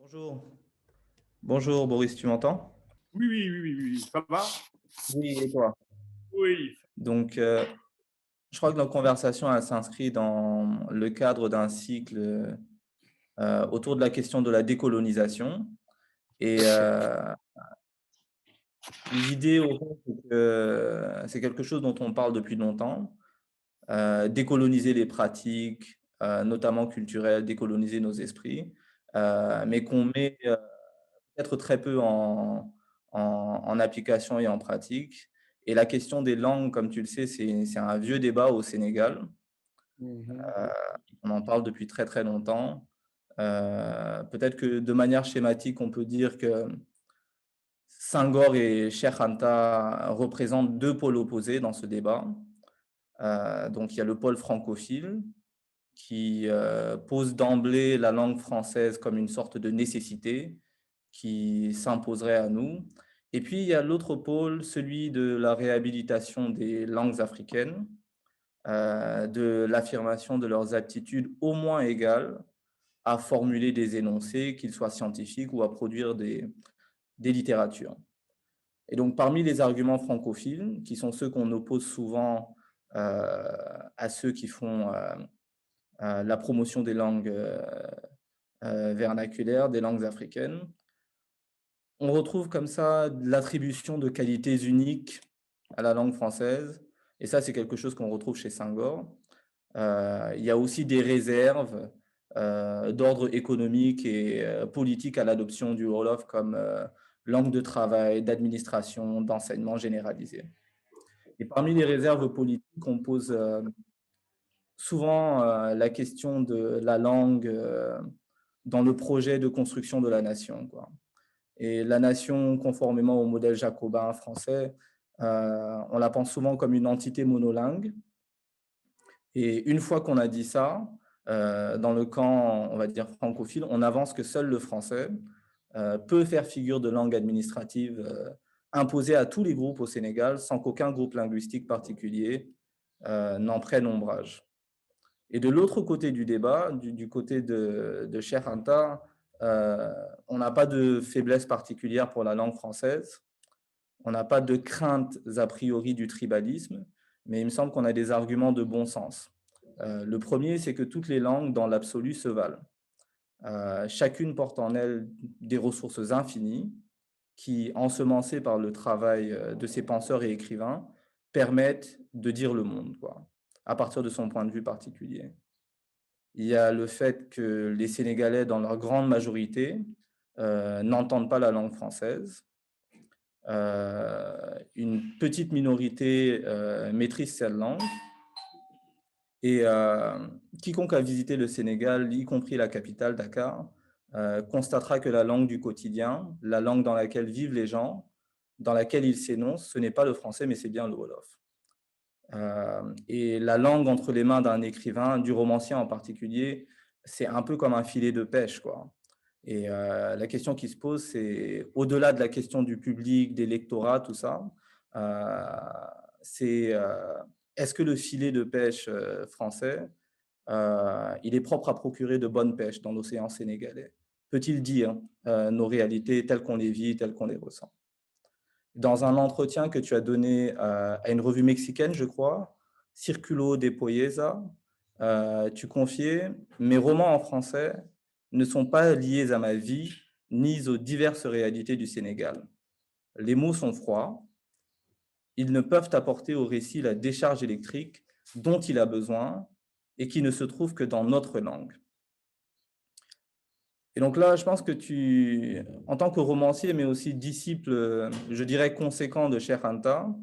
Bonjour. Bonjour Boris, tu m'entends? Oui, oui, oui, oui, oui, ça va? Oui, et toi? Oui. Donc, je crois que notre conversation elle s'inscrit dans le cadre d'un cycle autour de la question de la décolonisation. Et l'idée, au fond, c'est que c'est quelque chose dont on parle depuis longtemps. Décoloniser les pratiques, notamment culturelles, décoloniser nos esprits, mais qu'on met peut-être très peu en application et en pratique. Et la question des langues, comme tu le sais, c'est un vieux débat au Sénégal. Mhm. Euh, on en parle depuis très très longtemps. Peut-être que de manière schématique, on peut dire que Senghor et Cheikh Anta représentent deux pôles opposés dans ce débat. Donc il y a le pôle francophile qui pose d'emblée la langue française comme une sorte de nécessité qui s'imposerait à nous. Et puis, il y a l'autre pôle, celui de la réhabilitation des langues africaines, de l'affirmation de leurs aptitudes au moins égales à formuler des énoncés, qu'ils soient scientifiques ou à produire des littératures. Et donc, parmi les arguments francophiles, qui sont ceux qu'on oppose souvent à ceux qui font la promotion des langues vernaculaires, des langues africaines, on retrouve comme ça l'attribution de qualités uniques à la langue française, et ça, c'est quelque chose qu'on retrouve chez Senghor. Il y a aussi des réserves d'ordre économique et politique à l'adoption du Wolof comme langue de travail, d'administration, d'enseignement généralisé. Et parmi les réserves politiques, on pose souvent la question de la langue dans le projet de construction de la nation, quoi. Et la nation, conformément au modèle jacobin français, on la pense souvent comme une entité monolingue. Et une fois qu'on a dit ça, dans le camp, on va dire francophile, on avance que seul le français peut faire figure de langue administrative imposée à tous les groupes au Sénégal sans qu'aucun groupe linguistique particulier n'en prenne ombrage. Et de l'autre côté du débat, du côté de Cheikh Anta, on n'a pas de faiblesse particulière pour la langue française, on n'a pas de crainte a priori du tribalisme, mais il me semble qu'on a des arguments de bon sens. Le premier, c'est que toutes les langues, dans l'absolu, se valent. Chacune porte en elle des ressources infinies qui, ensemencées par le travail de ses penseurs et écrivains, permettent de dire le monde, quoi, à partir de son point de vue particulier. Il y a le fait que les Sénégalais, dans leur grande majorité, n'entendent pas la langue française. Une petite minorité maîtrise cette langue. Et quiconque a visité le Sénégal, y compris la capitale, Dakar, constatera que la langue du quotidien, la langue dans laquelle vivent les gens, dans laquelle ils s'énoncent, ce n'est pas le français, mais c'est bien le Wolof. Et la langue entre les mains d'un écrivain, du romancier en particulier, c'est un peu comme un filet de pêche, quoi. Et la question qui se pose, c'est au-delà de la question du public, des lectorats, tout ça, c'est est-ce que le filet de pêche français, il est propre à procurer de bonnes pêches dans l'océan sénégalais? Peut-il dire nos réalités telles qu'on les vit, telles qu'on les ressent? Dans un entretien que tu as donné à une revue mexicaine, je crois, Circulo de Poyesa, tu confiais: mes romans en français ne sont pas liés à ma vie ni aux diverses réalités du Sénégal. Les mots sont froids, ils ne peuvent apporter au récit la décharge électrique dont il a besoin et qui ne se trouve que dans notre langue. Et donc là, je pense que tu, en tant que romancier, mais aussi disciple, je dirais conséquent de Cheikh Anta,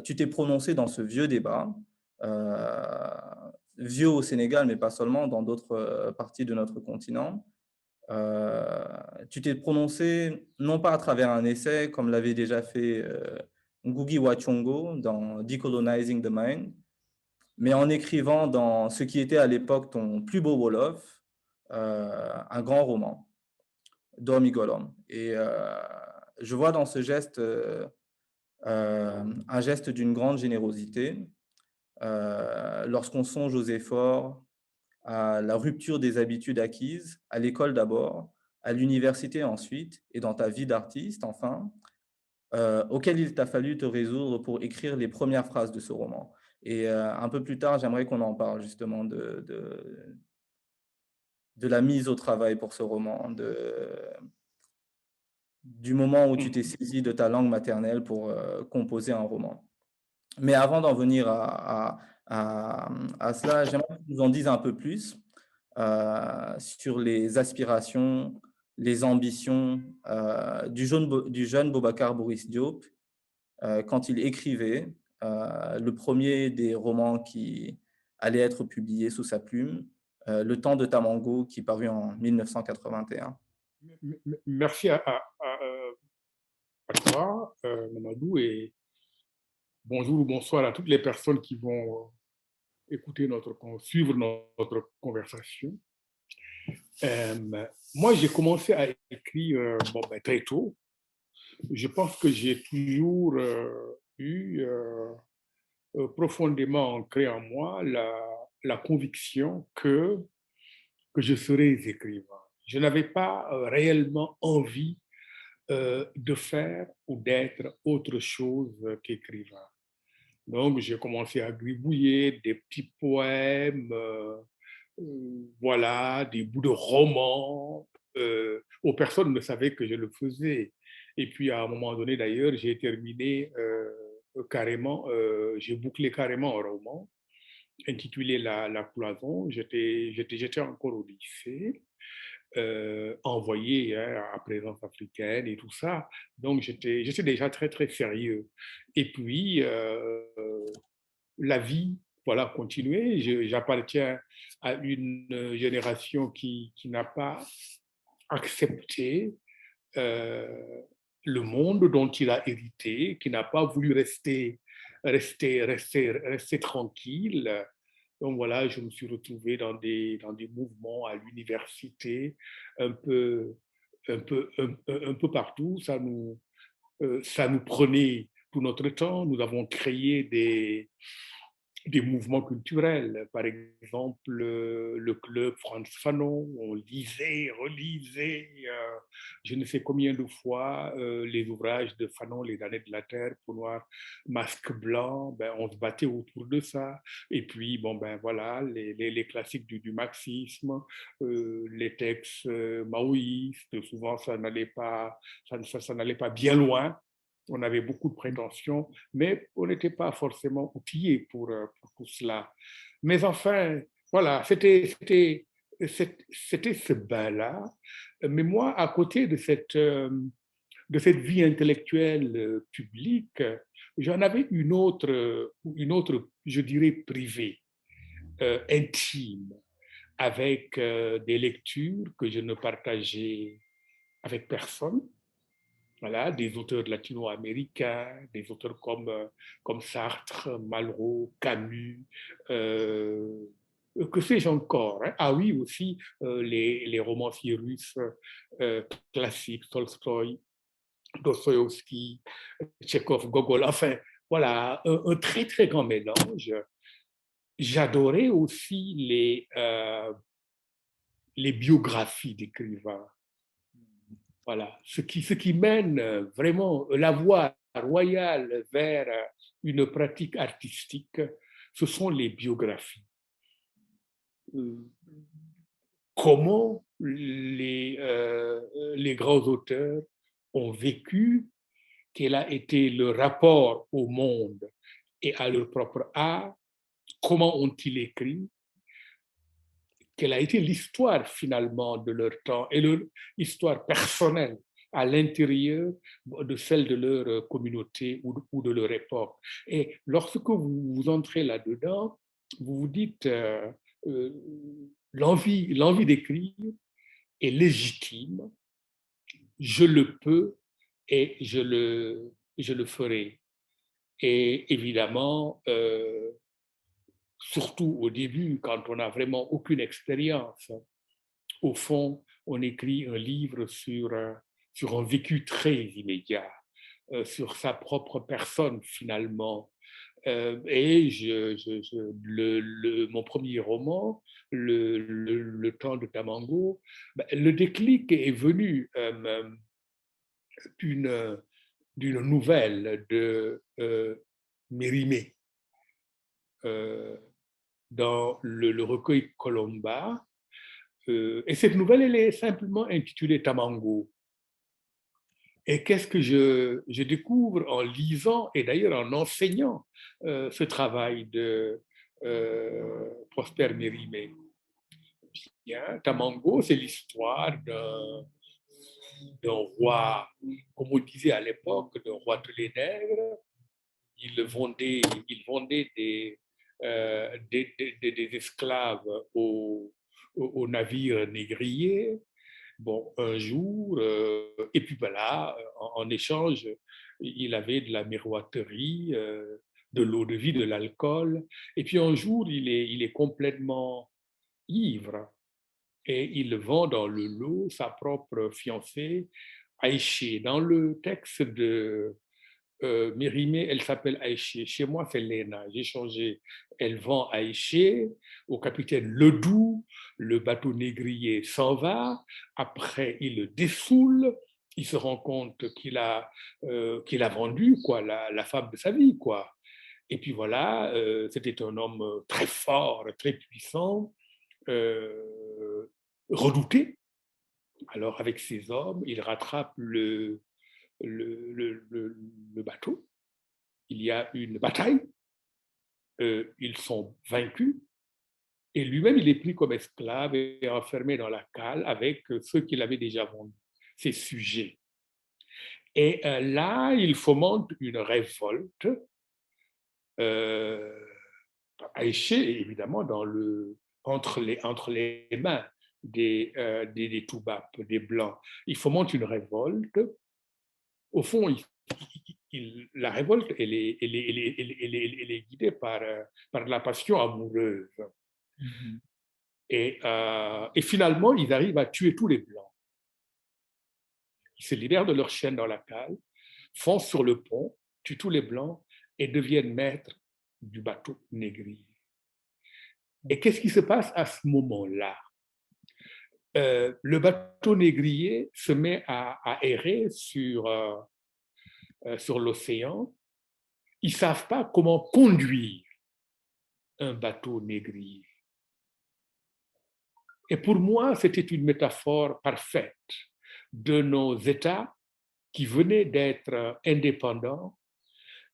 tu t'es prononcé dans ce vieux débat, euh, vieux au Sénégal, mais pas seulement, dans d'autres parties de notre continent. Euh, Tu t'es prononcé non pas à travers un essai, comme l'avait déjà fait Ngugi wa Thiong'o dans Decolonizing the Mind, mais en écrivant dans ce qui était à l'époque ton plus beau Wolof, un grand roman, Dormigolom. Et je vois dans ce geste un geste d'une grande générosité. Lorsqu'on songe aux efforts, à la rupture des habitudes acquises, à l'école d'abord, à l'université ensuite et dans ta vie d'artiste enfin, auquel il t'a fallu te résoudre pour écrire les premières phrases de ce roman. Et un peu plus tard, j'aimerais qu'on en parle justement de la mise au travail pour ce roman, du moment où tu t'es Mhm. saisi de ta langue maternelle pour, composer un roman. Mais avant d'en venir à cela, j'aimerais que tu nous en dises un peu plus, sur les aspirations, les ambitions, du jeune Boubacar Boris Diop, quand il écrivait, le premier des romans qui allait être publié sous sa plume, Le temps de Tamango, qui parut en 1981. Merci à toi, Mamadou, et bonjour ou bonsoir à toutes les personnes qui vont écouter suivre notre conversation. Moi, j'ai commencé à écrire très tôt. Je pense que j'ai toujours eu profondément ancré en moi la conviction que je serais écrivain. Je n'avais pas réellement envie de faire ou d'être autre chose qu'écrivain. Donc, j'ai commencé à gribouiller des petits poèmes, voilà, des bouts de romans, où personne ne savait que je le faisais. Et puis, à un moment donné, d'ailleurs, j'ai terminé carrément, j'ai bouclé carrément un roman intitulé La Cloison. J'étais encore au lycée, envoyé à Présence africaine et tout ça. Donc, j'étais déjà très, très sérieux. Et puis, la vie, voilà, continuait. J'appartiens à une génération qui n'a pas accepté euh, le monde dont il a hérité, qui n'a pas voulu rester tranquille. Donc voilà, je me suis retrouvé dans des mouvements à l'université, un peu, un peu partout. Ça nous prenait tout notre temps. Nous avons créé des mouvements culturels. Par exemple, le club Frantz Fanon, on lisait, relisait, je ne sais combien de fois, les ouvrages de Fanon, Les damnés de la terre, Peau noire, Masque blanc, ben, on se battait autour de ça. Et puis, bon, ben voilà, les classiques du marxisme, les textes maoïstes, souvent ça n'allait pas bien loin. On avait beaucoup de prétentions, mais on n'était pas forcément outillés pour tout cela. Mais enfin, voilà, c'était ce bain-là. Mais moi, à côté de cette vie intellectuelle publique, j'en avais une autre, je dirais, privée, intime, avec des lectures que je ne partageais avec personne. Voilà, des auteurs latino-américains, des auteurs comme Sartre, Malraux, Camus, euh, que sais-je encore, hein. Ah oui, aussi les romanciers russes classiques, Tolstoï, Dostoïevski, Tchekhov, Gogol, enfin, voilà, un très, très grand mélange. J'adorais aussi les biographies d'écrivains. Voilà, ce qui mène vraiment la voie royale vers une pratique artistique, ce sont les biographies. Euh, Comment les grands auteurs ont vécu, quel a été leur rapport au monde et à leur propre art, comment ont-ils écrit, quelle a été l'histoire finalement de leur temps et leur histoire personnelle à l'intérieur de celle de leur communauté ou de leur époque. Et lorsque vous entrez là-dedans, vous vous dites, euh, l'envie d'écrire est légitime, je le peux et je le ferai. Et évidemment, surtout au début, quand on n'a vraiment aucune expérience, au fond, on écrit un livre sur un vécu très immédiat, sur sa propre personne finalement. Et mon premier roman, le temps de Tamango, ben, le déclic est venu d'une d'une nouvelle de Mérimée dans le recueil Colomba. Et cette nouvelle, elle est simplement intitulée Tamango. Et qu'est-ce que je découvre en lisant et d'ailleurs en enseignant ce travail de Prosper Mérimée? Bien, Tamango, c'est l'histoire d'un roi, comme on disait à l'époque, d'un roi de les nègres. Il vendait des esclaves aux navires négriers. Bon, un jour, et puis voilà, en échange, il avait de la miroiterie, de l'eau de vie, de l'alcool. Et puis un jour, il est complètement ivre et il vend dans le lot sa propre fiancée, Aïché. Dans le texte de Mérimée, elle s'appelle Aïché. Chez moi, c'est Léna. J'ai changé. Elle vend Aïché au capitaine Ledoux. Le bateau négrier s'en va. Après, il le dessoule. Il se rend compte qu'il a vendu quoi, la femme de sa vie. Quoi. Et puis voilà, c'était un homme très fort, très puissant, euh, redouté. Alors, avec ses hommes, il rattrape le bateau. Il y a une bataille, ils sont vaincus, et lui-même, il est pris comme esclave et enfermé dans la cale avec ceux qu'il avait déjà vendus, ses sujets. Et là, il fomente une révolte, euh, Aïché, évidemment, entre les mains des Toubabs, des Blancs. Il fomente une révolte. Au fond, la révolte, elle est guidée par la passion amoureuse. Mhm. Et finalement, ils arrivent à tuer tous les Blancs. Ils se libèrent de leur chaîne dans la cale, foncent sur le pont, tuent tous les Blancs et deviennent maîtres du bateau négrier. Et qu'est-ce qui se passe à ce moment-là? Le bateau négrier se met à errer sur l'océan. Ils ne savent pas comment conduire un bateau négrier. Et pour moi, c'était une métaphore parfaite de nos États qui venaient d'être indépendants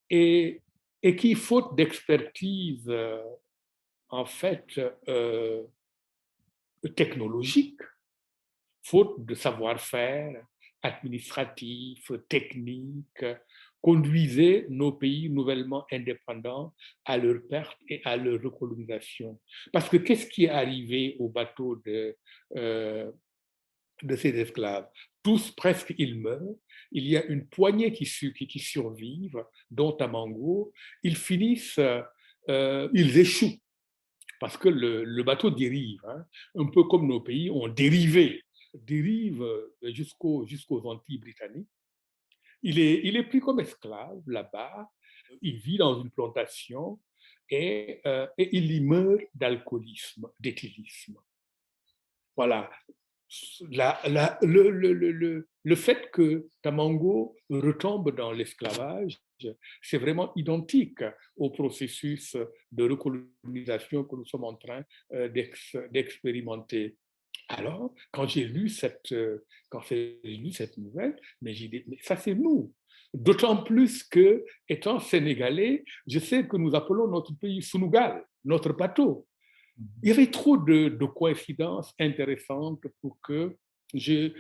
et, et qui, faute d'expertise en fait technologique, faute de savoir-faire administratif, technique, conduisaient nos pays nouvellement indépendants à leur perte et à leur recolonisation. Parce que qu'est-ce qui est arrivé au bateau de ces esclaves? Tous, presque, ils meurent. Il y a une poignée qui survivent, dont Tamango. Ils finissent, ils échouent parce que le bateau dérive, hein, un peu comme nos pays ont dérive jusqu'aux Antilles britanniques. Il est pris comme esclave là-bas, il vit dans une plantation et il y meurt d'alcoolisme, d'éthylisme. Voilà. Le fait que Tamango retombe dans l'esclavage, c'est vraiment identique au processus de recolonisation que nous sommes en train d'expérimenter. Alors, quand j'ai lu cette nouvelle, mais j'ai dit, mais ça c'est nous. D'autant plus que, étant sénégalais, je sais que nous appelons notre pays Sunugal, notre bateau. Il y avait trop de coïncidences intéressantes pour que je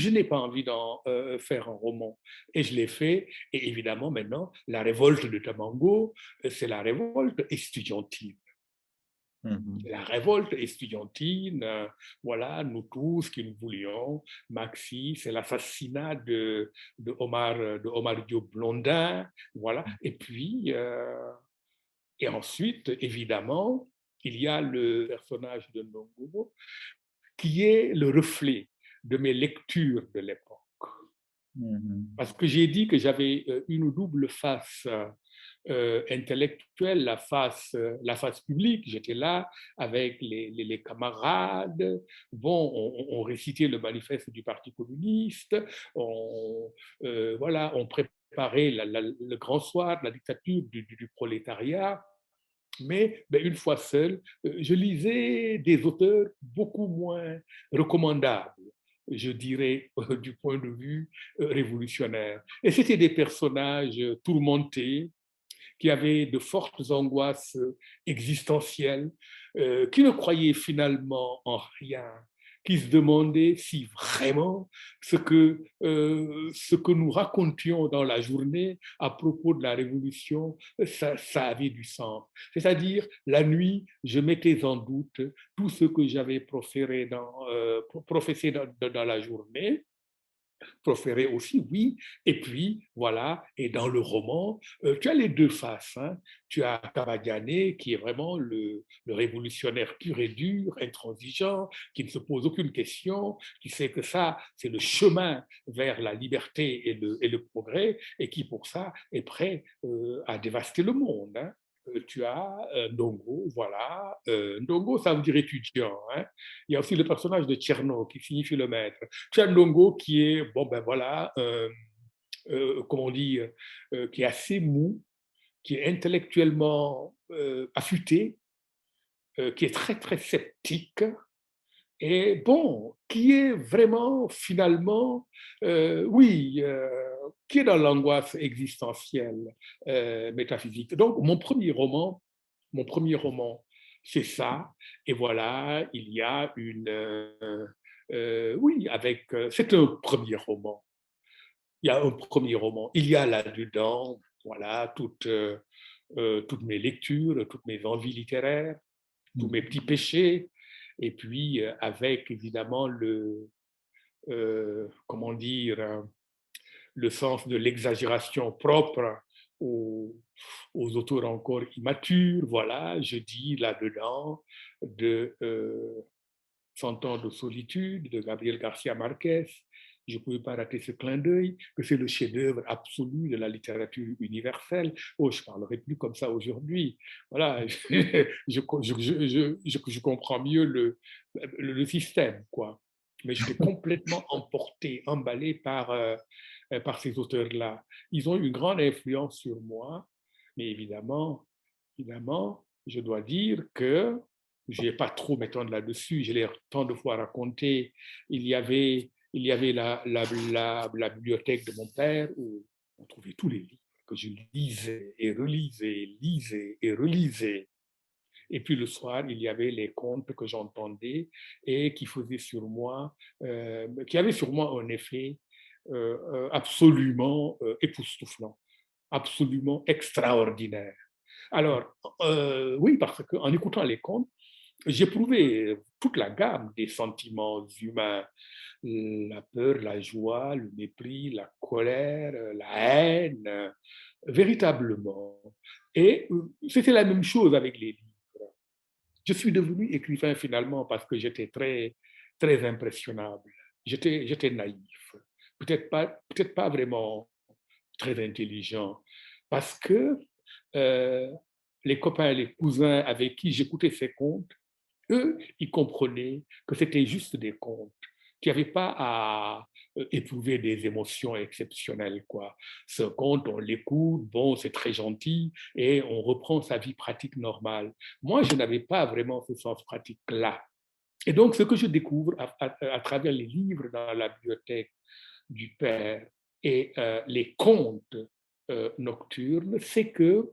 n'ai pas envie d'en faire un roman. Et je l'ai fait. Et évidemment, maintenant, la révolte de Tamango, c'est la révolte estudiantine. Mhm. La révolte estudiantine, voilà, nous tous qui nous voulions, Maxi, c'est l'assassinat de Omar Diop Blondin, voilà. Et ensuite, évidemment, il y a le personnage de Ndongo qui est le reflet de mes lectures de l'époque. Mhm. Parce que j'ai dit que j'avais une double face intellectuelle, la face publique. J'étais là avec les camarades. Bon, on récitait le manifeste du Parti communiste. Voilà, on préparait le grand soir de la dictature du prolétariat. Mais ben, une fois seul, je lisais des auteurs beaucoup moins recommandables, je dirais, du point de vue révolutionnaire. Et c'était des personnages tourmentés, qui avaient de fortes angoisses existentielles, qui ne croyaient finalement en rien, qui se demandaient si vraiment ce que nous racontions dans la journée à propos de la Révolution, ça avait du sens. C'est-à-dire, la nuit, je mettais en doute tout ce que j'avais professé dans la journée, proféré aussi, oui. Et puis, voilà, et dans le roman, tu as les deux faces. Hein. Tu as Cavagliane, qui est vraiment le révolutionnaire pur et dur, intransigeant, qui ne se pose aucune question, qui sait que ça, c'est le chemin vers la liberté et le progrès, et qui, pour ça, est prêt à dévaster le monde. Hein. Tu as Ndongo, voilà. Ndongo, ça veut dire étudiant. Hein. Il y a aussi le personnage de Tcherno, qui signifie le maître. Tu as Ndongo qui est, bon ben voilà, comment on dit, qui est assez mou, qui est intellectuellement affûté, qui est très très sceptique, et bon, qui est vraiment finalement, oui, qui est dans l'angoisse existentielle, métaphysique. Donc mon premier roman, c'est ça. Et voilà, il y a une, oui, avec, c'est un premier roman. Il y a un premier roman. Il y a là-dedans, voilà, toutes mes lectures, toutes mes envies littéraires, tous mes petits péchés, et puis avec évidemment comment dire, le sens de l'exagération propre aux, aux auteurs encore immatures. Voilà, je dis là-dedans de 100 ans de solitude de Gabriel Garcia Marquez. Je ne pouvais pas rater ce clin d'œil, que c'est le chef-d'œuvre absolu de la littérature universelle. Oh, je ne parlerai plus comme ça aujourd'hui. Voilà, je comprends mieux le système, quoi. Mais j'étais complètement emporté, emballé par ces auteurs-là. Ils ont eu une grande influence sur moi, mais évidemment, je dois dire que je n'ai pas trop m'étendre là-dessus, je l'ai tant de fois raconté. Il y avait la bibliothèque de mon père où on trouvait tous les livres que je lisais et relisais, lisais et relisais. Et puis le soir, il y avait les contes que j'entendais et qui faisaient sur moi, qui avaient sur moi un effet absolument époustouflant, absolument extraordinaire. Alors, oui, parce qu'en écoutant les contes, j'éprouvais toute la gamme des sentiments humains, la peur, la joie, le mépris, la colère, la haine, véritablement. Et c'était la même chose avec les livres. Je suis devenu écrivain finalement parce que j'étais très, très impressionnable. J'étais naïf. Peut-être pas vraiment très intelligent. Parce que euh, les copains, les cousins avec qui j'écoutais ces contes, eux, ils comprenaient que c'était juste des contes, qu'il n'y avait pas à éprouver des émotions exceptionnelles, quoi. Ce conte, on l'écoute, bon, c'est très gentil, et on reprend sa vie pratique normale. Moi, je n'avais pas vraiment ce sens pratique-là. Et donc, ce que je découvre à travers les livres dans la bibliothèque du père et les contes nocturnes, c'est que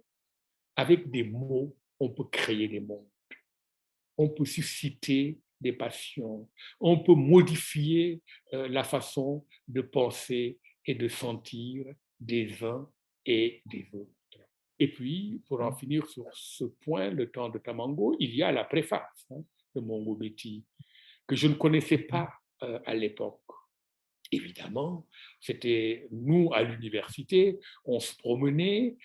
avec des mots, on peut créer des mondes, on peut susciter des passions, on peut modifier la façon de penser et de sentir des uns et des autres. Et puis, pour en finir sur ce point, le temps de Tamango, il y a la préface de Mongo Betty, que je ne connaissais pas à l'époque. Évidemment, c'était nous à l'université, on se promenait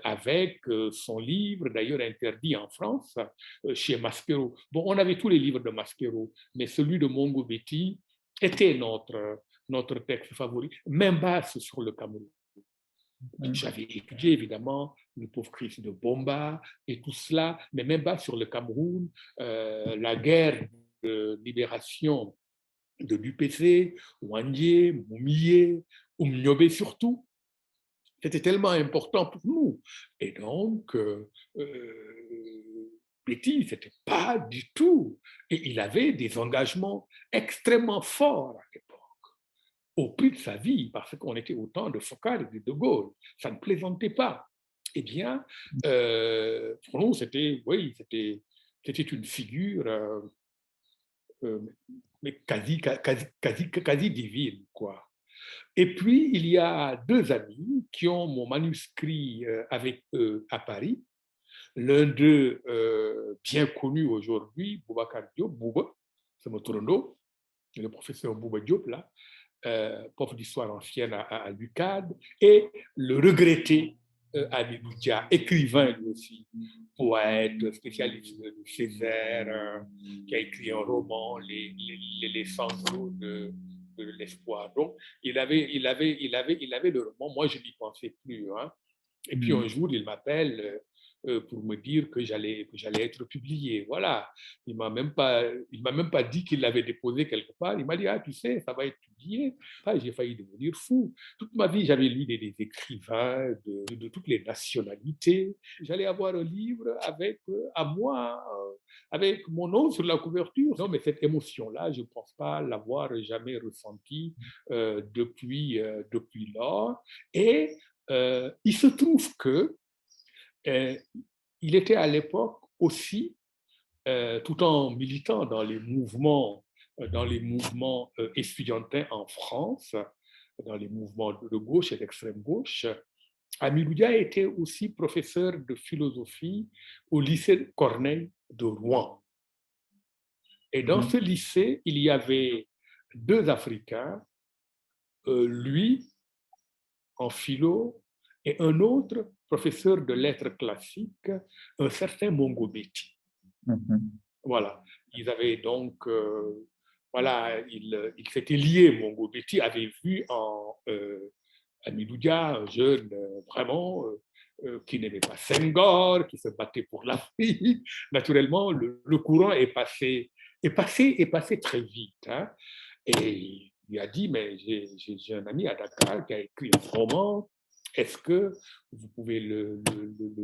avec son livre, d'ailleurs interdit en France, chez Maspero. Bon, on avait tous les livres de Maspero, mais celui de Mongo Betty était notre texte favori, même basse sur le Cameroun. Mhm. J'avais étudié évidemment le pauvre Christ de Bomba et tout cela, mais même pas sur le Cameroun, la guerre de libération de l'UPC, Wandé, Moumie, Oumniobé surtout. C'était tellement important pour nous. Et donc, Betty, c'était pas du tout. Et il avait des engagements extrêmement forts à l'époque, au prix de sa vie, parce qu'on était au temps de Foccart et de Gaulle. Ça ne plaisantait pas. Eh bien, pour nous, c'était, oui, c'était une figure euh, mais quasi divine, quoi. Et puis, il y a deux amis qui ont mon manuscrit avec eux à Paris. L'un d'eux, bien connu aujourd'hui, Boubacar Diop, Bouba, c'est mon tourneau, le professeur Bouba Diop, là, prof d'histoire ancienne à l'UCAD, et le regretté Hamidou Dia, écrivain lui aussi, poète, spécialiste de Césaire, qui a écrit un roman, Les Cendres de l'espoir. Donc, il avait le roman. Moi, je n'y pensais plus. Hein. Et puis un jour, il m'appelle pour me dire que j'allais être publié. Voilà. Il m'a même pas dit qu'il l'avait déposé quelque part. Il m'a dit, ah, tu sais, ça va être publié. Ah, j'ai failli devenir fou. Toute ma vie, j'avais lu des écrivains de toutes les nationalités. J'allais avoir un livre avec, à moi, avec mon nom sur la couverture. Non, mais cette émotion-là, je ne pense pas l'avoir jamais ressentie depuis lors. Et il se trouve que euh, il était à l'époque aussi, tout en militant dans les mouvements estudiantins en France, dans les mouvements de gauche et d'extrême gauche, Amilou Dia était aussi professeur de philosophie au lycée Corneille de Rouen. Et dans ce Mhm. lycée, il y avait deux Africains, lui en philo, et un autre professeur de lettres classiques, un certain Mongo Betty. Mhm. Voilà. Ils avaient donc, voilà, ils s'étaient liés. Mongo Betty avait vu en Hamidou Dia un jeune vraiment qui n'aimait pas Senghor, qui se battait pour l'Afrique. Naturellement, le courant est passé très vite. Hein. Et il lui a dit, mais j'ai un ami à Dakar qui a écrit un roman. Est-ce que vous pouvez le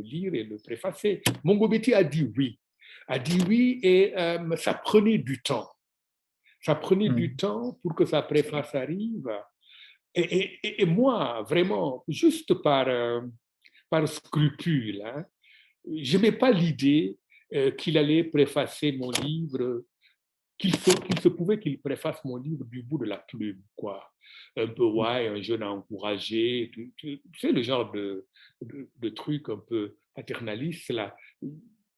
lire et le préfacer? Mongo Betty a dit oui. A dit oui et ça prenait du temps. Ça prenait du Mhm. temps pour que sa préface arrive. Et moi, vraiment, juste par scrupule, hein, je n'aimais pas l'idée qu'il allait préfacer mon livre, qu'il se pouvait qu'il préface mon livre du bout de la plume, quoi. Un peu, ouais, un jeune à encourager, tu sais, le genre de truc un peu paternaliste, là.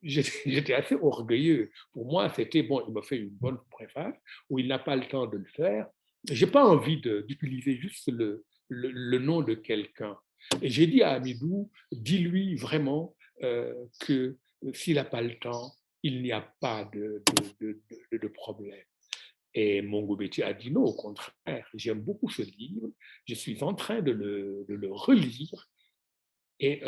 J'étais assez orgueilleux. Pour moi, c'était, bon, il m'a fait une bonne préface, où il n'a pas le temps de le faire. Je n'ai pas envie d'utiliser juste le nom de quelqu'un. Et j'ai dit à Amidou, dis-lui vraiment que s'il n'a pas le temps, il n'y a pas de problème. Et Mongo Betty a dit non, au contraire, j'aime beaucoup ce livre, je suis en train de le relire. Et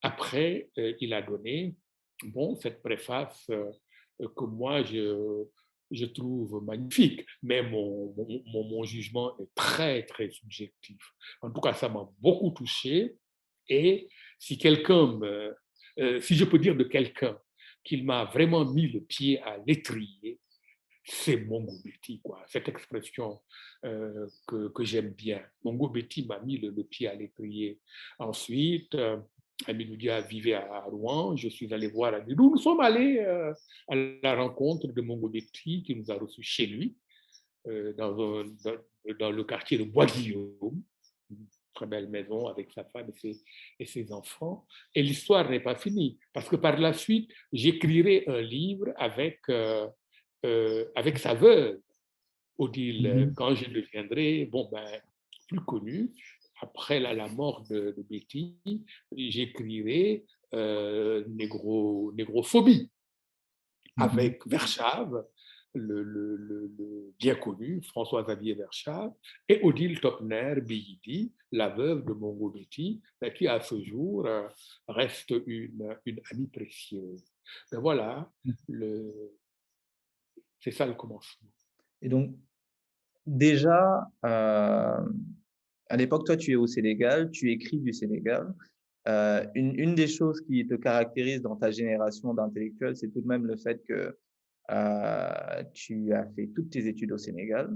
après, il a donné bon, cette préface que moi, je trouve magnifique, mais mon jugement est très, très subjectif. En tout cas, ça m'a beaucoup touché. Et si si je peux dire de quelqu'un qu'il m'a vraiment mis le pied à l'étrier, c'est Mongo Betty, quoi. Cette expression que j'aime bien. Mongo Betty m'a mis le pied à l'étrier. Ensuite, Amidou Dia vivait à Rouen. Je suis allé voir Amidou. Nous sommes allés à la rencontre de Mongo Betty qui nous a reçus chez lui, dans le quartier de Bois-Guillaume. Une très belle maison avec sa femme et ses enfants. Et l'histoire n'est pas finie, parce que par la suite, j'écrirai un livre avec sa veuve, Odile, Mhm. quand je deviendrai bon, plus connu. Après la mort de Betty, j'écrirai Négrophobie Mhm. avec Verschave, le bien connu François-Xavier Verschaft, et Odile Topner-Bihidi, la veuve de Mongo Betty, qui à ce jour reste une amie précieuse. Mais voilà, le, c'est ça le commencement. Et donc, déjà, à l'époque, toi, tu es au Sénégal, tu écris du Sénégal. Une des choses qui te caractérise dans ta génération d'intellectuels, c'est tout de même le fait que tu as fait toutes tes études au Sénégal,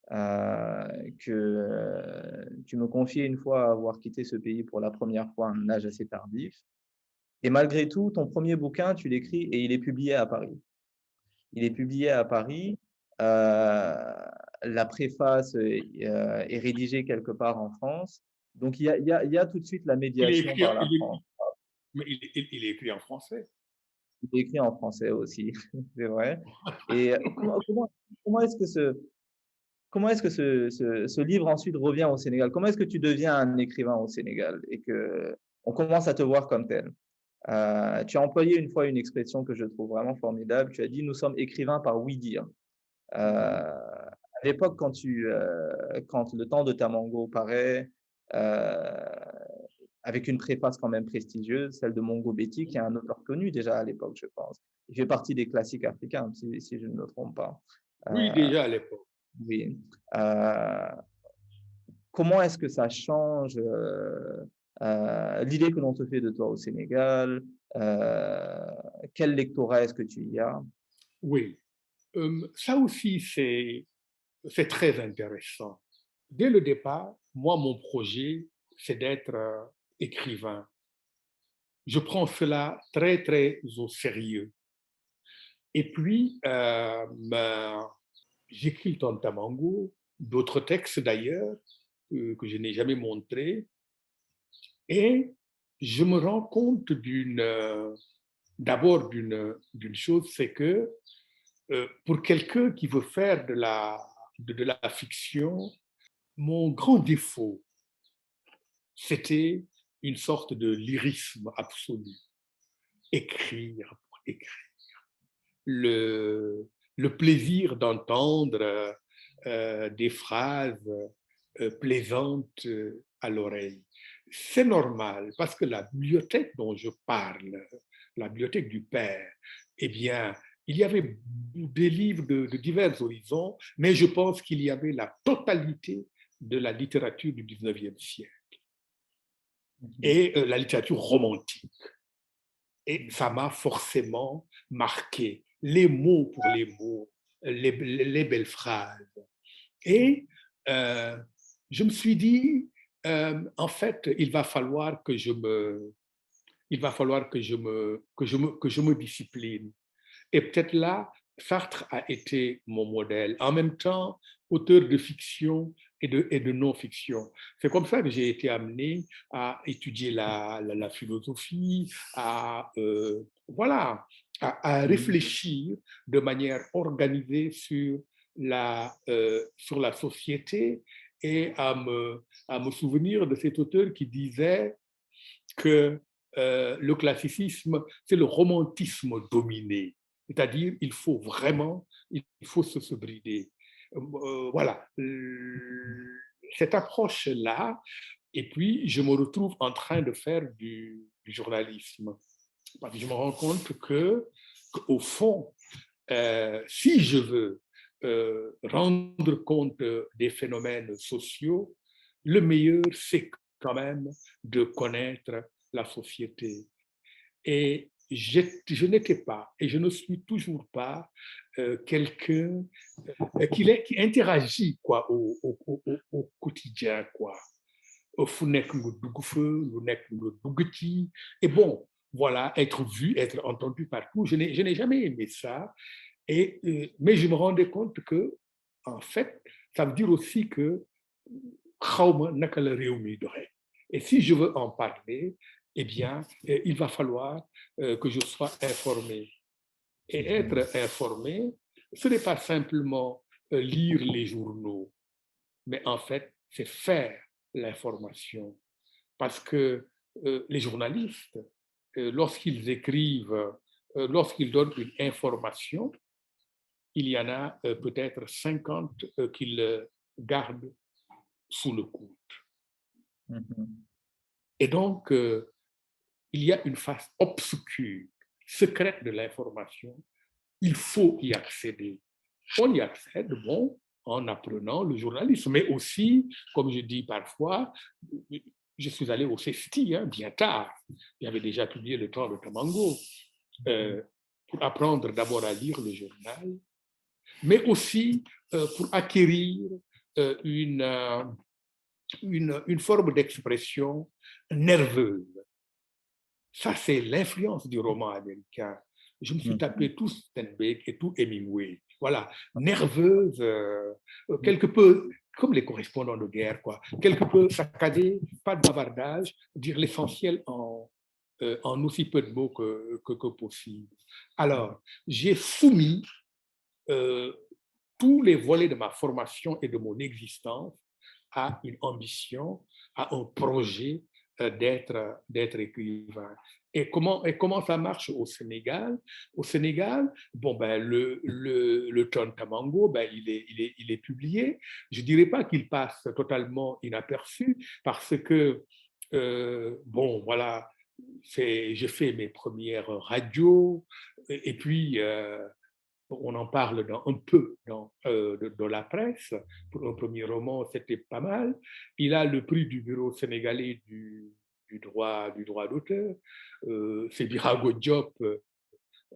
que tu me confiais une fois avoir quitté ce pays pour la première fois à un âge assez tardif. Et malgré tout, ton premier bouquin, tu l'écris et il est publié à Paris. Il est publié à Paris. La préface est rédigée quelque part en France. Donc, il y a tout de suite la Il est médiation écrit, par la France. mais il est écrit en français. Il est écrit en français aussi, c'est vrai. Et comment est-ce que comment est-ce que ce livre ensuite revient au Sénégal? Comment est-ce que tu deviens un écrivain au Sénégal et que on commence à te voir comme tel? Tu as employé une fois une expression que je trouve vraiment formidable. Tu as dit: «Nous sommes écrivains par oui-dire». Mhm. À l'époque, quand Le Temps de Tamango paraît, avec une préface quand même prestigieuse, celle de Mongo Betty, qui est un auteur connu déjà à l'époque, je pense. Il fait partie des classiques africains, si je ne me trompe pas. Oui, Euh, déjà à l'époque. oui. Euh, Comment est-ce que ça change l'idée que l'on te fait de toi au Sénégal? euh, Quel lectorat est-ce que tu y as? Oui. Ça aussi, c'est très intéressant. Dès le départ, moi, mon projet, c'est d'être écrivain. Je prends cela très, très au sérieux. Et puis, j'écris le Tantamango, d'autres textes d'ailleurs, que je n'ai jamais montrés, et je me rends compte d'abord d'une chose, c'est que pour quelqu'un qui veut faire de la fiction, mon grand défaut, c'était une sorte de lyrisme absolu. Écrire pour écrire. Le plaisir d'entendre des phrases plaisantes à l'oreille. C'est normal parce que la bibliothèque dont je parle, la bibliothèque du Père, eh bien, il y avait des livres de divers horizons, mais je pense qu'il y avait la totalité de la littérature du 19e siècle et la littérature romantique. Et ça m'a forcément marqué. Les mots pour les mots, les belles phrases. Et euh, je me suis dit, en fait, il va falloir que je me discipline. Et peut-être là, Sartre a été mon modèle. En même temps, auteur de fiction et de non-fiction. C'est comme ça que j'ai été amené à étudier la philosophie, voilà, à réfléchir de manière organisée sur la société et à me souvenir de cet auteur qui disait que le classicisme, c'est le romantisme dominé. C'est-à-dire, il faut vraiment, il faut se brider. Voilà, cette approche-là, et puis je me retrouve en train de faire du journalisme. Parce que je me rends compte qu'au fond, si je veux rendre compte des phénomènes sociaux, le meilleur, c'est quand même de connaître la société. Et je n'étais pas, et je ne suis toujours pas, quelqu'un qui interagit quoi, au quotidien. Quoi. Et bon, voilà, être vu, être entendu partout, je n'ai jamais aimé ça. Mais je me rendais compte que, en fait, ça veut dire aussi que et si je veux en parler, eh bien, il va falloir que je sois informé. Et être informé, ce n'est pas simplement lire les journaux, mais en fait, c'est faire l'information. Parce que les journalistes, lorsqu'ils écrivent, lorsqu'ils donnent une information, il y en a peut-être 50 qu'il garde sous le coude. Mhm. Et donc, il y a une face obscure, secrète de l'information. Il faut y accéder. On y accède, bon, en apprenant le journalisme, mais aussi, comme je dis parfois, je suis allé au CESTI, hein, bien tard. J'avais déjà publié Le Temps de Tamango, pour apprendre d'abord à lire le journal, mais aussi pour acquérir euh, une, euh, une forme d'expression nerveuse. Ça, c'est l'influence du roman américain. Je me suis Mhm. tapé tout Steinbeck et tout Hemingway. Voilà, nerveuse, quelque peu comme les correspondants de guerre, quoi. Quelque peu saccadée, pas de bavardage, dire l'essentiel en aussi peu de mots que possible. Alors, j'ai soumis euh, tous les volets de ma formation et de mon existence à une ambition, à un projet d'être écrivain. Et comment ça marche au Sénégal? Au Sénégal, bon, ben, le Tamango, ben, il est publié. Je ne dirais pas qu'il passe totalement inaperçu parce que, bon, voilà, je fais mes premières radios et puis on en parle un peu dans la presse. Pour un premier roman, c'était pas mal. Il a le prix du Bureau sénégalais du droit d'auteur. C'est Birago Diop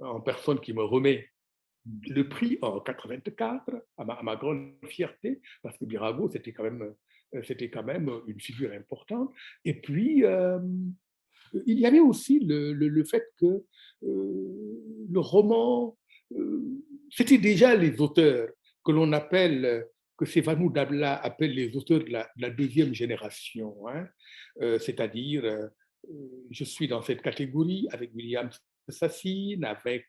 en personne qui me remet le prix en 84, à ma grande fierté, parce que Birago, c'était quand même une figure importante. Et puis, il y avait aussi le fait que le roman, euh, c'était déjà les auteurs que l'on appelle, que Sévanou Dabla appelle les auteurs de la deuxième génération, hein. C'est-à-dire, je suis dans cette catégorie avec William Sassine, avec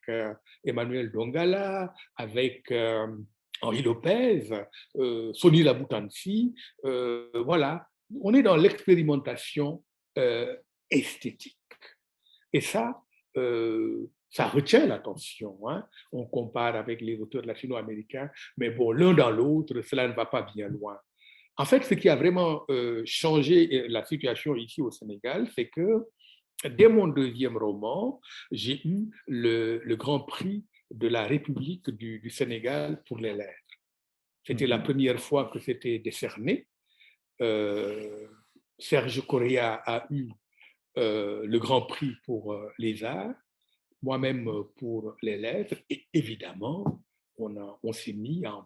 Emmanuel Dongala, avec Henri Lopez, Sonny Laboutansi, voilà. On est dans l'expérimentation euh, esthétique. Et ça retient l'attention, hein. On compare avec les auteurs latino-américains, mais bon, l'un dans l'autre, cela ne va pas bien loin. En fait, ce qui a vraiment changé la situation ici au Sénégal, c'est que dès mon deuxième roman, j'ai eu le Grand Prix de la République du Sénégal pour les lettres. C'était la Mhm. première fois que c'était décerné. Euh, Serge Correa a eu le Grand Prix pour les arts, moi-même pour les lettres, et évidemment, on s'est mis à en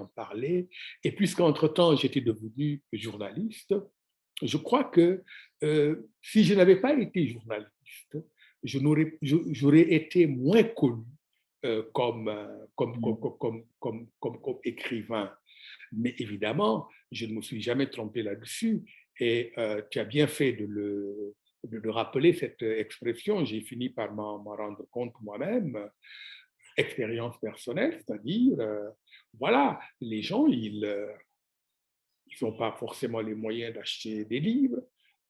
parler. Et puisqu'entre-temps, j'étais devenu journaliste, je crois que si je n'avais pas été journaliste, j'aurais été moins connu comme écrivain. Mais évidemment, je ne me suis jamais trompé là-dessus. Et tu as bien fait de rappeler cette expression. J'ai fini par m'en rendre compte moi-même. Expérience personnelle, c'est-à-dire, voilà, les gens, ils n'ont pas forcément les moyens d'acheter des livres,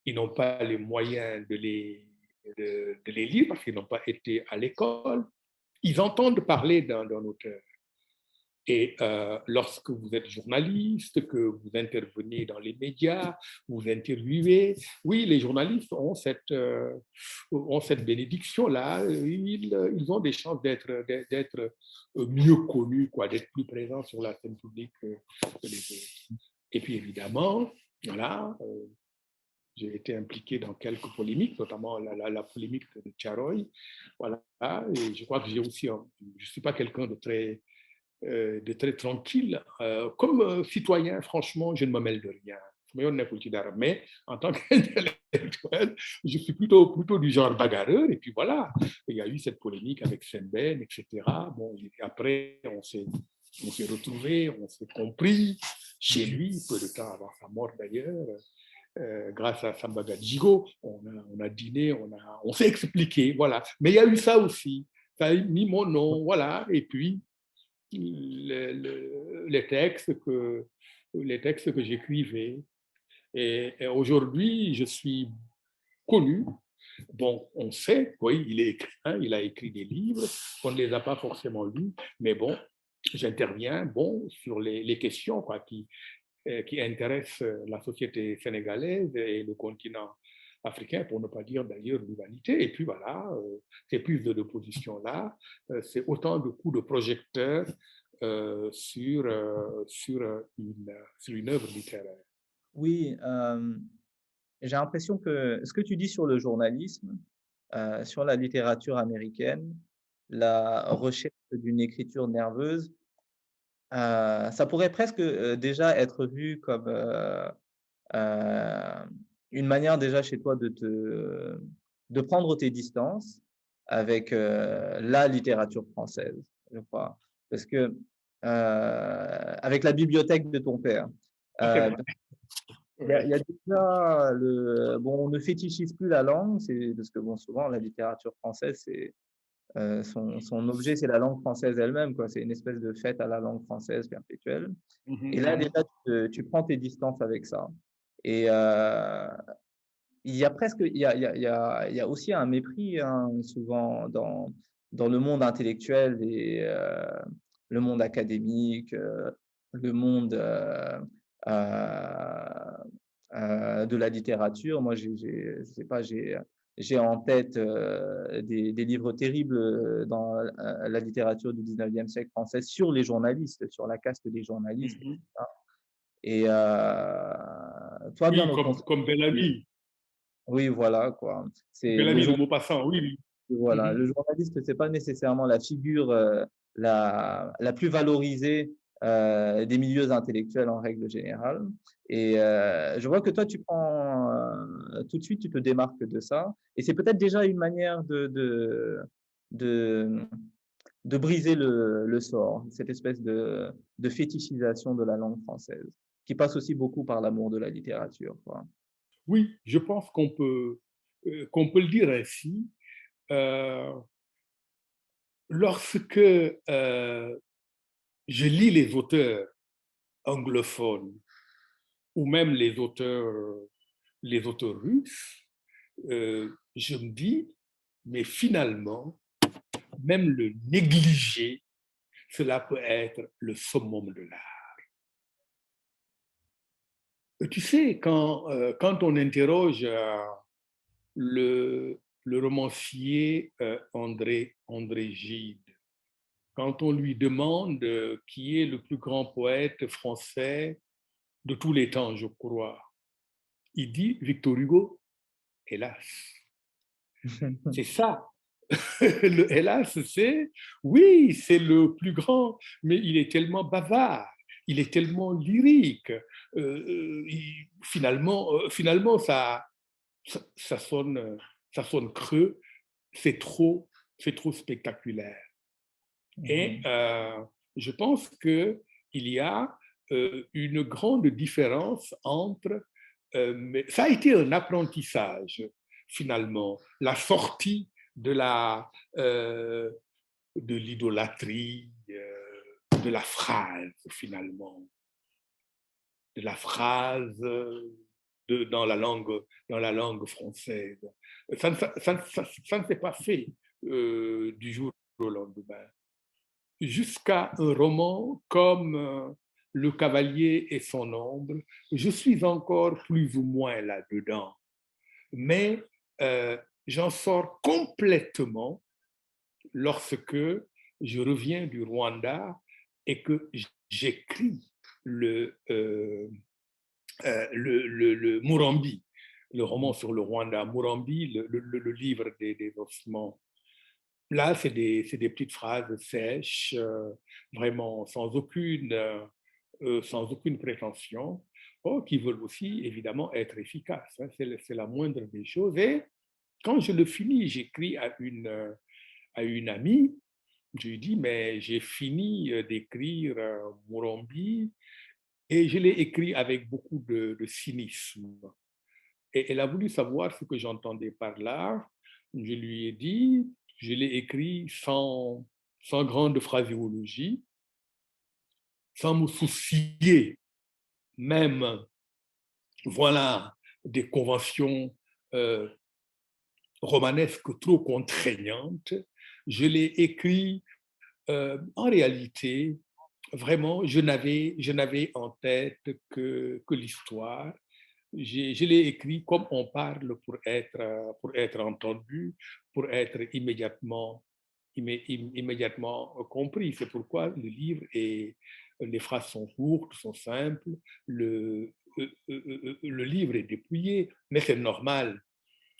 ils n'ont pas les moyens de les lire parce qu'ils n'ont pas été à l'école. Ils entendent parler d'un auteur. Et lorsque vous êtes journaliste, que vous intervenez dans les médias, vous interviewez, oui, les journalistes ont cette bénédiction-là. Ils ont des chances d'être mieux connus, quoi, d'être plus présents sur la scène publique que les autres. Et puis évidemment, voilà, j'ai été impliqué dans quelques polémiques, notamment la polémique de Tcharoy. Voilà, et je crois que j'ai aussi, je ne suis pas quelqu'un de très tranquille. Comme citoyen, franchement, je ne me mêle de rien. Mais en tant qu'intellectuel, je suis plutôt du genre bagarreur. Et puis voilà, il y a eu cette polémique avec Senben, etc. Bon, et après, on s'est retrouvés, on s'est compris chez lui, peu de temps avant sa mort d'ailleurs. Grâce à Samba Gadjigo, on a dîné, on s'est expliqué, voilà. Mais il y a eu ça aussi. Ça a mis mon nom, voilà. Et puis, les textes que j'écrivais. Et aujourd'hui, je suis connu. Bon, on sait, oui, il est écrivain, il a écrit des livres, on ne les a pas forcément lus, mais bon, j'interviens bon, sur les questions quoi, qui intéressent la société sénégalaise et le continent africain, pour ne pas dire d'ailleurs l'humanité. Et puis voilà, ces prises de position-là, c'est autant de coups de projecteur sur une œuvre littéraire. Oui, j'ai l'impression que ce que tu dis sur le journalisme, sur la littérature américaine, la recherche d'une écriture nerveuse, ça pourrait presque, déjà être vu comme, Heu, une manière déjà chez toi de prendre tes distances avec, la littérature française, je crois. Parce que, avec la bibliothèque de ton père, Ah, c'est vrai. il y a Oui. déjà bon, on ne fétichise plus la langue, c'est parce que bon, souvent la littérature française, c'est, son objet, c'est la langue française elle-même, quoi. C'est une espèce de fête à la langue française perpétuelle. Mhm, Et là, mhm, déjà, tu prends tes distances avec ça. Et il y a presque il y a aussi un mépris, hein, souvent dans le monde intellectuel et le monde académique, le monde, de la littérature. Moi, je sais pas, j'ai en tête, des livres terribles, dans, la littérature du 19e siècle française sur les journalistes, sur la caste des journalistes et mhm. cetera. Et toi, bien Oui, au contraire, comme Bellamy. oui, voilà, quoi. C'est le Bellamy de jour Maupassant, oui, oui. voilà, Mhm, le journaliste, c'est pas nécessairement la figure, la plus valorisée, des milieux intellectuels en règle générale. Et je vois que toi, tu prends, tout de suite, tu te démarques de ça. Et c'est peut-être déjà une manière de de briser le sort, cette espèce de fétichisation de la langue française, qui passe aussi beaucoup par l'amour de la littérature, quoi. oui, je pense qu'on peut le dire ainsi. Euh, Lorsque je lis les auteurs anglophones ou même les auteurs russes, je me dis, mais finalement, même le négliger, cela peut être le summum de l'art. Tu sais, quand on interroge le romancier André Gide, quand on lui demande qui est le plus grand poète français de tous les temps, je crois, il dit Victor Hugo, hélas. C'est ça. Le hélas, c'est, oui, c'est le plus grand, mais il est tellement bavard, il est tellement lyrique. Finalement ça sonne creux, c'est trop, c'est trop spectaculaire. Et Mmh. je pense qu'il y a une grande différence entre... mais ça a été un apprentissage, finalement, la sortie de euh, de l'idolâtrie, de la phrase, finalement, de la phrase dans la langue française. Ça ne s'est pas fait du jour au lendemain. Jusqu'à un roman comme Le Cavalier et son ombre, je suis encore plus ou moins là-dedans. Mais j'en sors complètement lorsque je reviens du Rwanda et que j'écris le, le Murambi, le roman sur le Rwanda, Murambi, le livre des ossements. Là, c'est des petites phrases sèches, vraiment sans aucune prétention, oh, qui veulent aussi évidemment être efficaces. Hein, c'est la moindre des choses. Et quand je le finis, j'écris à une amie, je lui dis, mais j'ai fini d'écrire Murambi et je l'ai écrit avec beaucoup de cynisme. Et elle a voulu savoir ce que j'entendais par là. Je lui ai dit, je l'ai écrit sans grande phraséologie, sans me soucier même, voilà, des conventions euh, romanesques trop contraignantes. Je l'ai écrit en réalité vraiment, je n'avais en tête que l'histoire. Je l'ai écrit comme on parle pour être entendu, pour être immédiatement compris. C'est pourquoi le livre est, les phrases sont courtes, sont simples, le livre est dépouillé, mais c'est normal.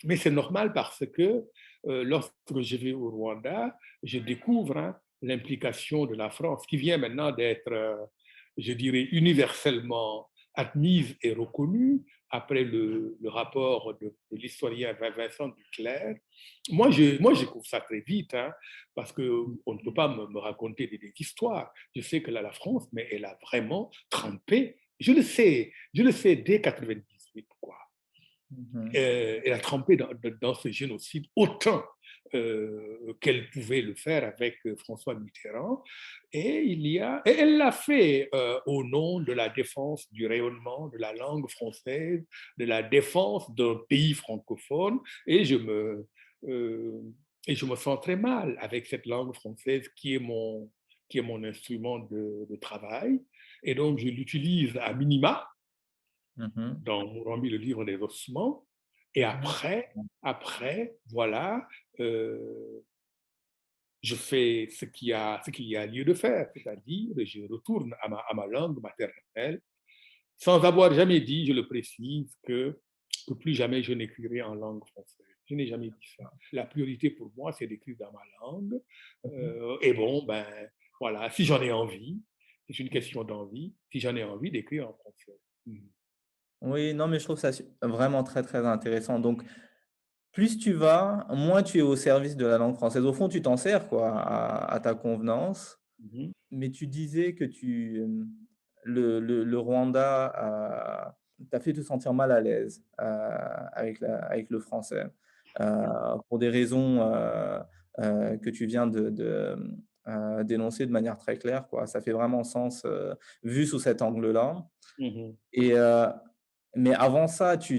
Mais c'est normal parce que lorsque je vais au Rwanda, je découvre l'implication de la France, qui vient maintenant d'être, je dirais, universellement admise et reconnue après le rapport de l'historien Vincent Duclerc. Moi, je trouve ça très vite, parce qu'on ne peut pas me raconter des histoires. Je sais que là, la France, mais elle a vraiment trempé. Je le sais dès 98, quoi. Mhm. Elle a trempé dans ce génocide autant qu'elle pouvait le faire avec François Mitterrand. Et elle l'a fait au nom de la défense du rayonnement de la langue française, de la défense d'un pays francophone. Euh, et je me sens très mal avec cette langue française qui est mon instrument de travail. Et donc, je l'utilise à minima Mhm. dans Murambi, le livre des ossements. Et Mhm. après, voilà, euh, je fais ce qu'il y a lieu de faire, c'est-à-dire je retourne à ma langue maternelle, sans avoir jamais dit, je le précise, que plus jamais je n'écrirai en langue française. Je n'ai jamais dit ça. La priorité pour moi, c'est d'écrire dans ma langue. Et bon, ben voilà, si j'en ai envie, c'est une question d'envie, si j'en ai envie d'écrire en français. Mhm. Oui, non, mais je trouve ça vraiment très, très intéressant. Donc, plus tu vas, moins tu es au service de la langue française. Au fond, tu t'en sers quoi, à ta convenance. Mhm. Mais tu disais que le Rwanda t'a fait te sentir mal à l'aise avec le français, pour des raisons que tu viens de dénoncer de manière très claire, quoi. Ça fait vraiment sens vu sous cet angle-là. Mhm. Et, mais avant ça, tu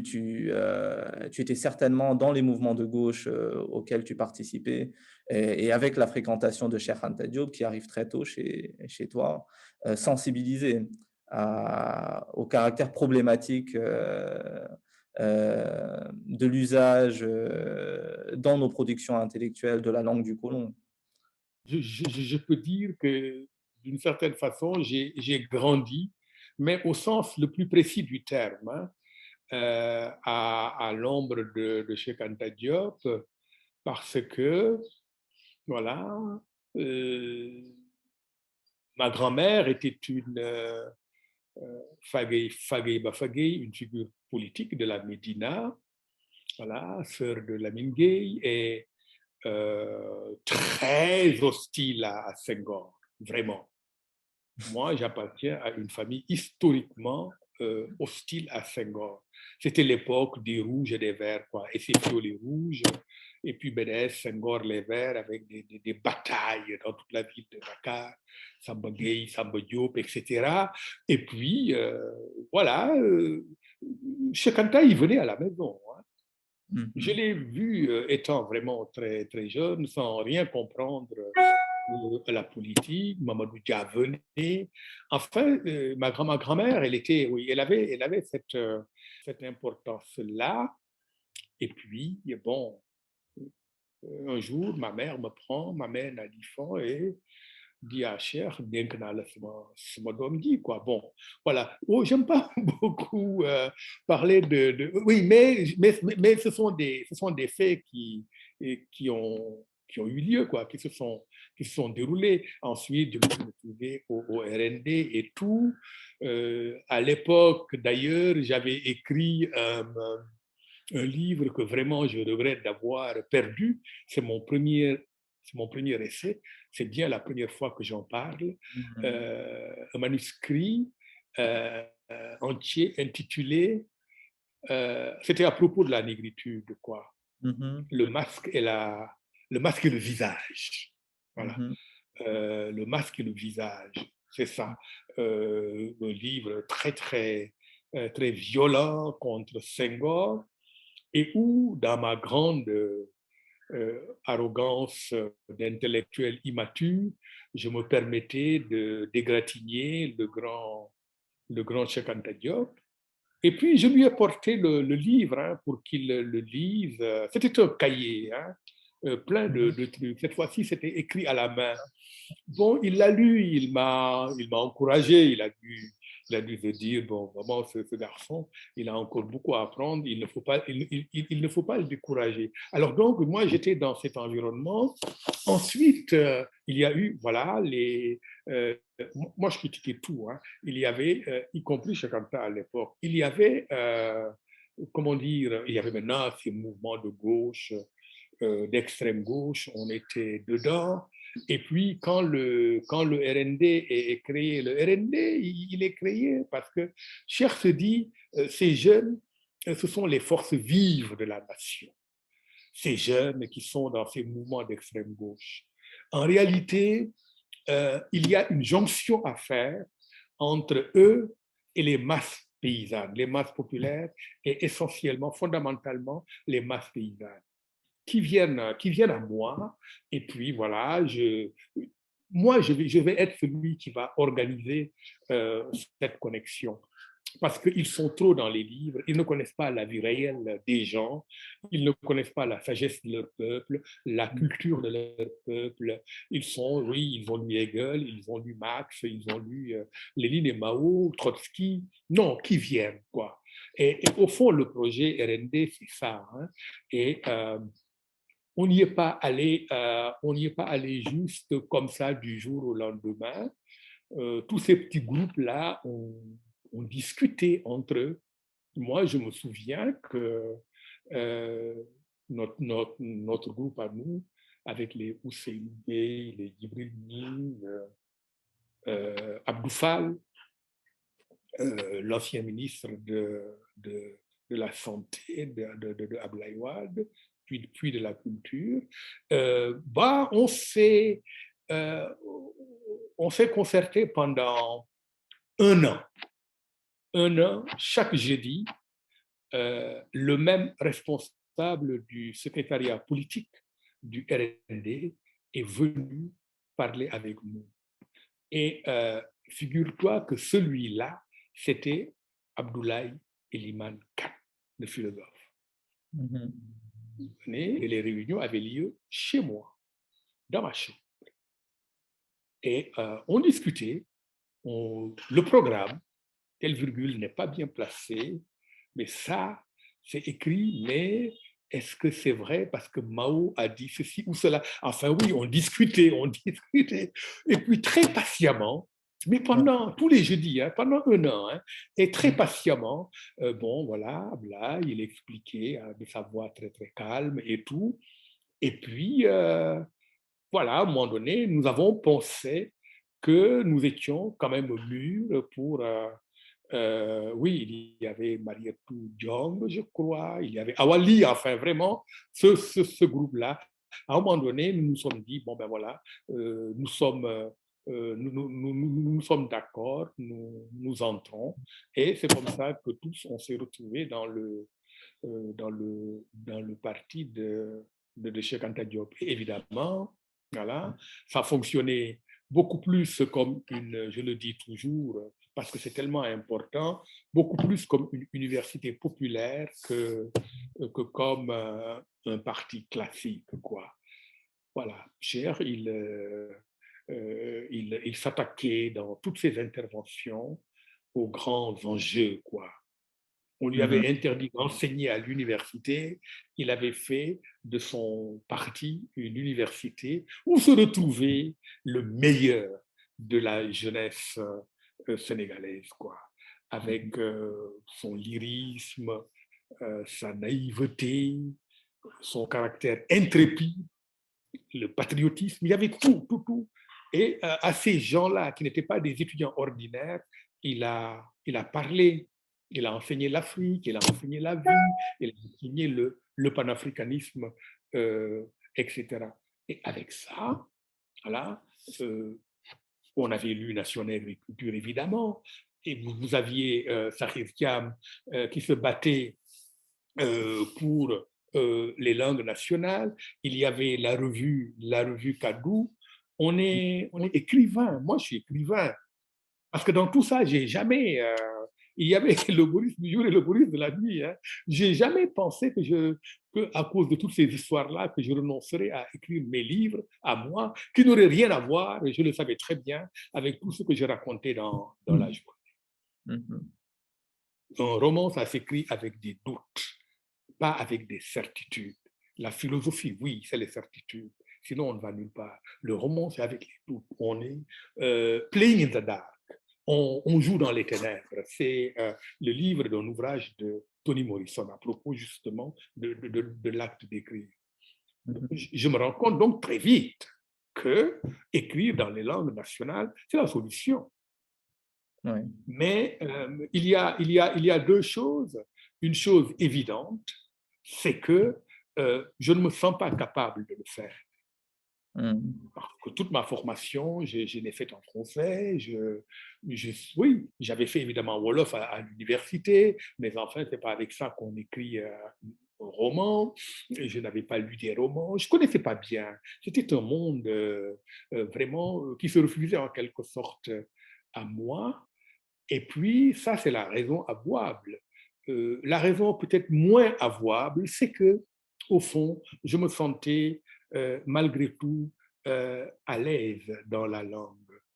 étais certainement dans les mouvements de gauche, auxquels tu participais et avec la fréquentation de Cheikh Anta Diop qui arrive très tôt chez toi, sensibilisé au caractère problématique, de l'usage, dans nos productions intellectuelles de la langue du colon. Je peux dire que d'une certaine façon, j'ai grandi, mais au sens le plus précis du terme, à l'ombre de Cheikh Anta Diop, parce que, voilà, euh, ma grand-mère était une Fagey Bafagey, une figure politique de la Médina, voilà, sœur de Lamine Gueye, et très hostile à Senghor, vraiment. Moi, j'appartiens à une famille historiquement hostile à Senghor. C'était l'époque des rouges et des verts, quoi. Et c'est sur les rouges, et puis BDS, Senghor, les verts, avec des batailles dans toute la ville de Dakar, Samba Gueye, Samba Diop, etc. Et puis, voilà, Cheikh Anta, il venait à la maison. Je Mmh. l'ai vu étant vraiment très, très jeune, sans rien comprendre à la politique. Mamadou Dia venait. Enfin, ma grand-mère, elle était, oui, elle avait cette importance-là. Et puis, bon, un jour, ma mère me prend, ma mère n'a dit fond et dit à Cher, bien que n'a sama doom dit, quoi. Bon, voilà. Oh, j'aime pas beaucoup parler oui, mais ce sont des faits qui ont eu lieu, quoi, qui se sont déroulés. Ensuite, je me suis retrouvé au RND et tout. À l'époque, d'ailleurs, j'avais écrit un livre que vraiment je regrette d'avoir perdu. C'est mon premier essai. C'est bien la première fois que j'en parle. Mmh. Un manuscrit entier intitulé, c'était à propos de la négritude, quoi. Mmh. Le masque et le masque et le visage. Voilà. Mmh. Le masque et le visage, c'est ça. Un livre très, très, très violent contre Senghor et où, dans ma grande arrogance d'intellectuel immature, je me permettais de d'égratigner le grand Cheikh Anta Diop. Et puis, je lui ai porté le livre hein, pour qu'il le lise. C'était un cahier, hein, plein de trucs. Cette fois-ci, c'était écrit à la main. Bon, il l'a lu, il m'a encouragé, il a dû se dire, bon, vraiment, ce garçon, il a encore beaucoup à apprendre, il ne faut pas le décourager. Alors donc, moi, j'étais dans cet environnement. Ensuite, il y a eu, voilà, moi, je critiquais tout. Hein. Il y avait, y compris chez Kanta à l'époque, il y avait, comment dire, il y avait maintenant ces mouvements de gauche, d'extrême gauche, on était dedans. Et puis, quand le RND est créé, le RND, il est créé parce que Cher se dit, ces jeunes, ce sont les forces vives de la nation. Ces jeunes qui sont dans ces mouvements d'extrême gauche. En réalité, il y a une jonction à faire entre eux et les masses paysannes, les masses populaires et essentiellement, fondamentalement, les masses paysannes qui viennent à moi. Et puis voilà, moi, je vais être celui qui va organiser cette connexion. Parce qu'ils sont trop dans les livres, ils ne connaissent pas la vie réelle des gens, ils ne connaissent pas la sagesse de leur peuple, la culture de leur peuple. Ils sont, oui, ils ont lu Hegel, ils ont lu Marx, ils ont lu Lénine et Mao, Trotsky. Non, qui viennent, quoi. Et au fond, le projet RND, c'est ça. Hein. Et on n'y est pas allé, on n'y est pas allé juste comme ça du jour au lendemain. Tous ces petits groupes-là ont discuté entre eux. Moi, je me souviens que euh, notre groupe à nous, avec les Hussein Bey, les Djibril Ning, Abdou Fall, l'ancien ministre de la Santé de Abdoulaye Wade, puis de la Culture, bah, euh, on s'est concerté pendant un an. Un an, chaque jeudi, le même responsable du secrétariat politique du RND est venu parler avec nous. Et figure-toi que celui-là, c'était Abdoulaye Eliman Khan, le philosophe. Et les réunions avaient lieu chez moi, dans ma chambre. Et on discutait, le programme, telle virgule n'est pas bien placée, mais ça, c'est écrit, mais est-ce que c'est vrai parce que Mao a dit ceci ou cela? Enfin oui, on discutait, on discutait. Et puis très patiemment, mais pendant tous les jeudis, hein, pendant un an, hein, et très patiemment, bon voilà, là, il expliquait de sa voix très très calme et tout. Et puis, voilà, à un moment donné, nous avons pensé que nous étions quand même mûrs pour oui, il y avait Marietou Diong, je crois, il y avait Awali, enfin vraiment, ce groupe-là. À un moment donné, nous nous sommes dit, bon ben voilà, nous sommes d'accord, nous entrons. Et c'est comme ça que tous, on s'est retrouvés dans le parti de Cheikh Anta Diop. Et évidemment, voilà, ça fonctionnait beaucoup plus comme une, je le dis toujours, parce que c'est tellement important, beaucoup plus comme une université populaire que comme un parti classique, quoi. Voilà, Cher, il s'attaquait dans toutes ses interventions aux grands enjeux, quoi. On lui avait interdit d'enseigner à l'université. Il avait fait de son parti une université où se retrouvait le meilleur de la jeunesse sénégalaise, quoi. Avec son lyrisme, sa naïveté, son caractère intrépide, le patriotisme. Il y avait tout, tout, tout. Et à ces gens-là, qui n'étaient pas des étudiants ordinaires, il a parlé, il a enseigné l'Afrique, il a enseigné la vie, il a enseigné le panafricanisme, etc. Et avec ça, voilà, on avait lu Nation et Agriculture, évidemment, et vous aviez Sahir Thiam qui se battait pour les langues nationales, il y avait la revue Kadou. On est écrivain. Moi, je suis écrivain. Parce que dans tout ça, j'ai jamais. Il y avait le Boris du jour et le Boris de la nuit. Hein. J'ai jamais pensé que, à cause de toutes ces histoires-là, que je renoncerais à écrire mes livres à moi, qui n'auraient rien à voir, et je le savais très bien, avec tout ce que j'ai raconté dans la journée. Mhm. Un roman, ça s'écrit avec des doutes, pas avec des certitudes. La philosophie, oui, c'est les certitudes. Sinon, on ne va nulle part. Le roman, c'est avec les doutes. On est playing in the dark. On joue dans les ténèbres. C'est le livre d'un ouvrage de Toni Morrison à propos justement de l'acte d'écrire. Je me rends compte donc très vite que écrire dans les langues nationales, c'est la solution. Ouais. Mais il y a deux choses. Une chose évidente, c'est que je ne me sens pas capable de le faire. Parce que toute ma formation, je l'ai faite en français. Oui, j'avais fait évidemment Wolof à l'université, mais enfin, ce n'est pas avec ça qu'on écrit un roman. Je n'avais pas lu des romans. Je ne connaissais pas bien. C'était un monde vraiment qui se refusait en quelque sorte à moi. Et puis, ça, c'est la raison avouable. La raison peut-être moins avouable, c'est que, au fond, je me sentais malgré tout à l'aise dans la langue,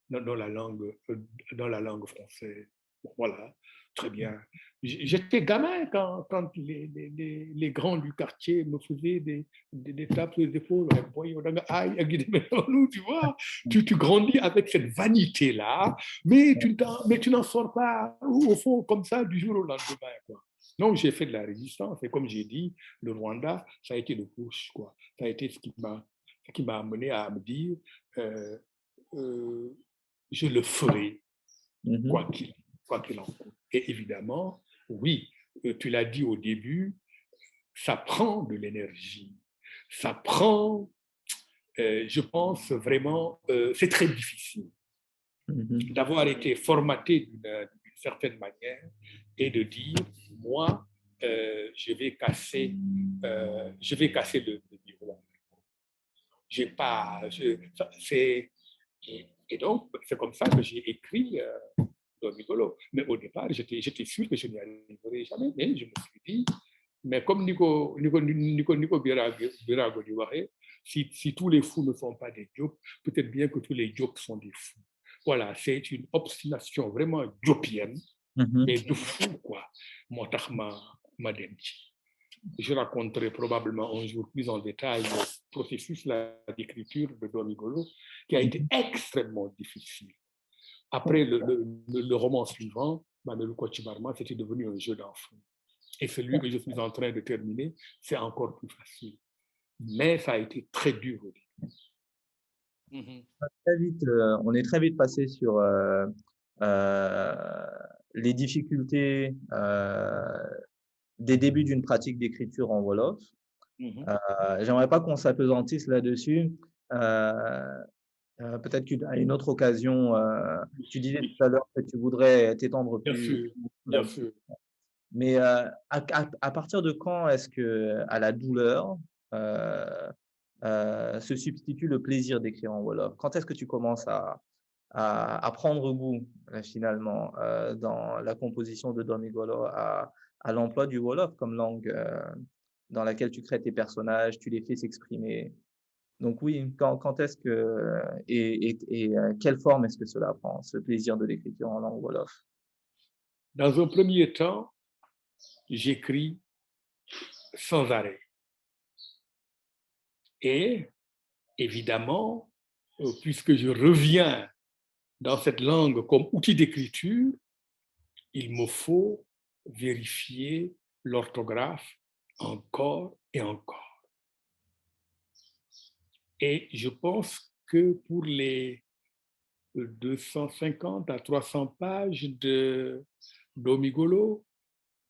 dans la langue française. Bon, voilà, très bien. J'étais gamin quand les grands du quartier me faisaient des tapes sur les épaules. Tu vois, tu grandis avec cette vanité-là, mais tu n'en sors pas, au fond, comme ça, du jour au lendemain. Quoi. Donc, j'ai fait de la résistance. Et comme j'ai dit, le Rwanda, ça a été le push. Quoi. Ça a été ce qui m'a amené à me dire euh, euh, je le ferai, quoi Mhm. qu'il en coûte. Et évidemment, oui, tu l'as dit au début, ça prend de l'énergie. Ça prend, je pense vraiment, c'est très difficile Mhm. d'avoir été formaté d'une certaine manière et de dire, moi, je vais casser le miroir. J'ai pas, c'est, et donc, c'est comme ça que j'ai écrit Don Nicolo. Mais au départ, j'étais sûr que je n'y arriverais jamais, mais je me suis dit, mais comme Nico Birago dit, si tous les fous ne sont pas des jokes, peut-être bien que tous les jokes sont des fous. Voilà, c'est une obstination vraiment jopienne, mais Mhm. de fou, quoi. Moo tax ma dem ci. Je raconterai probablement un jour plus en détail le processus d'écriture de Don Migolo, qui a été Mhm. extrêmement difficile. Après le roman suivant, Mamelou Kochibarma, c'était devenu un jeu d'enfant. Et celui que je suis en train de terminer, c'est encore plus facile. Mais ça a été très dur au début. Mhm. Très vite, on est très vite passé sur euh, les difficultés des débuts d'une pratique d'écriture en Wolof. Mhm. J'aimerais pas qu'on s'apesantisse là-dessus. Peut-être qu'à une autre occasion, tu disais Oui, tout à l'heure que tu voudrais t'étendre bien plus sûr, bien là-dessus. sûr. Mais à partir de quand est-ce que à la douleur euh, se substitue le plaisir d'écrire en Wolof? Quand est-ce que tu commences à prendre goût finalement dans la composition de Don Migolo, à l'emploi du Wolof comme langue dans laquelle tu crées tes personnages, tu les fais s'exprimer. Donc oui, quand est-ce que quelle forme est-ce que cela prend, ce plaisir de l'écriture en langue Wolof? Dans un premier temps, j'écris sans arrêt. Et évidemment, puisque je reviens dans cette langue comme outil d'écriture, il me faut vérifier l'orthographe encore et encore. Et je pense que pour les 250 à 300 pages de d'Omigolo,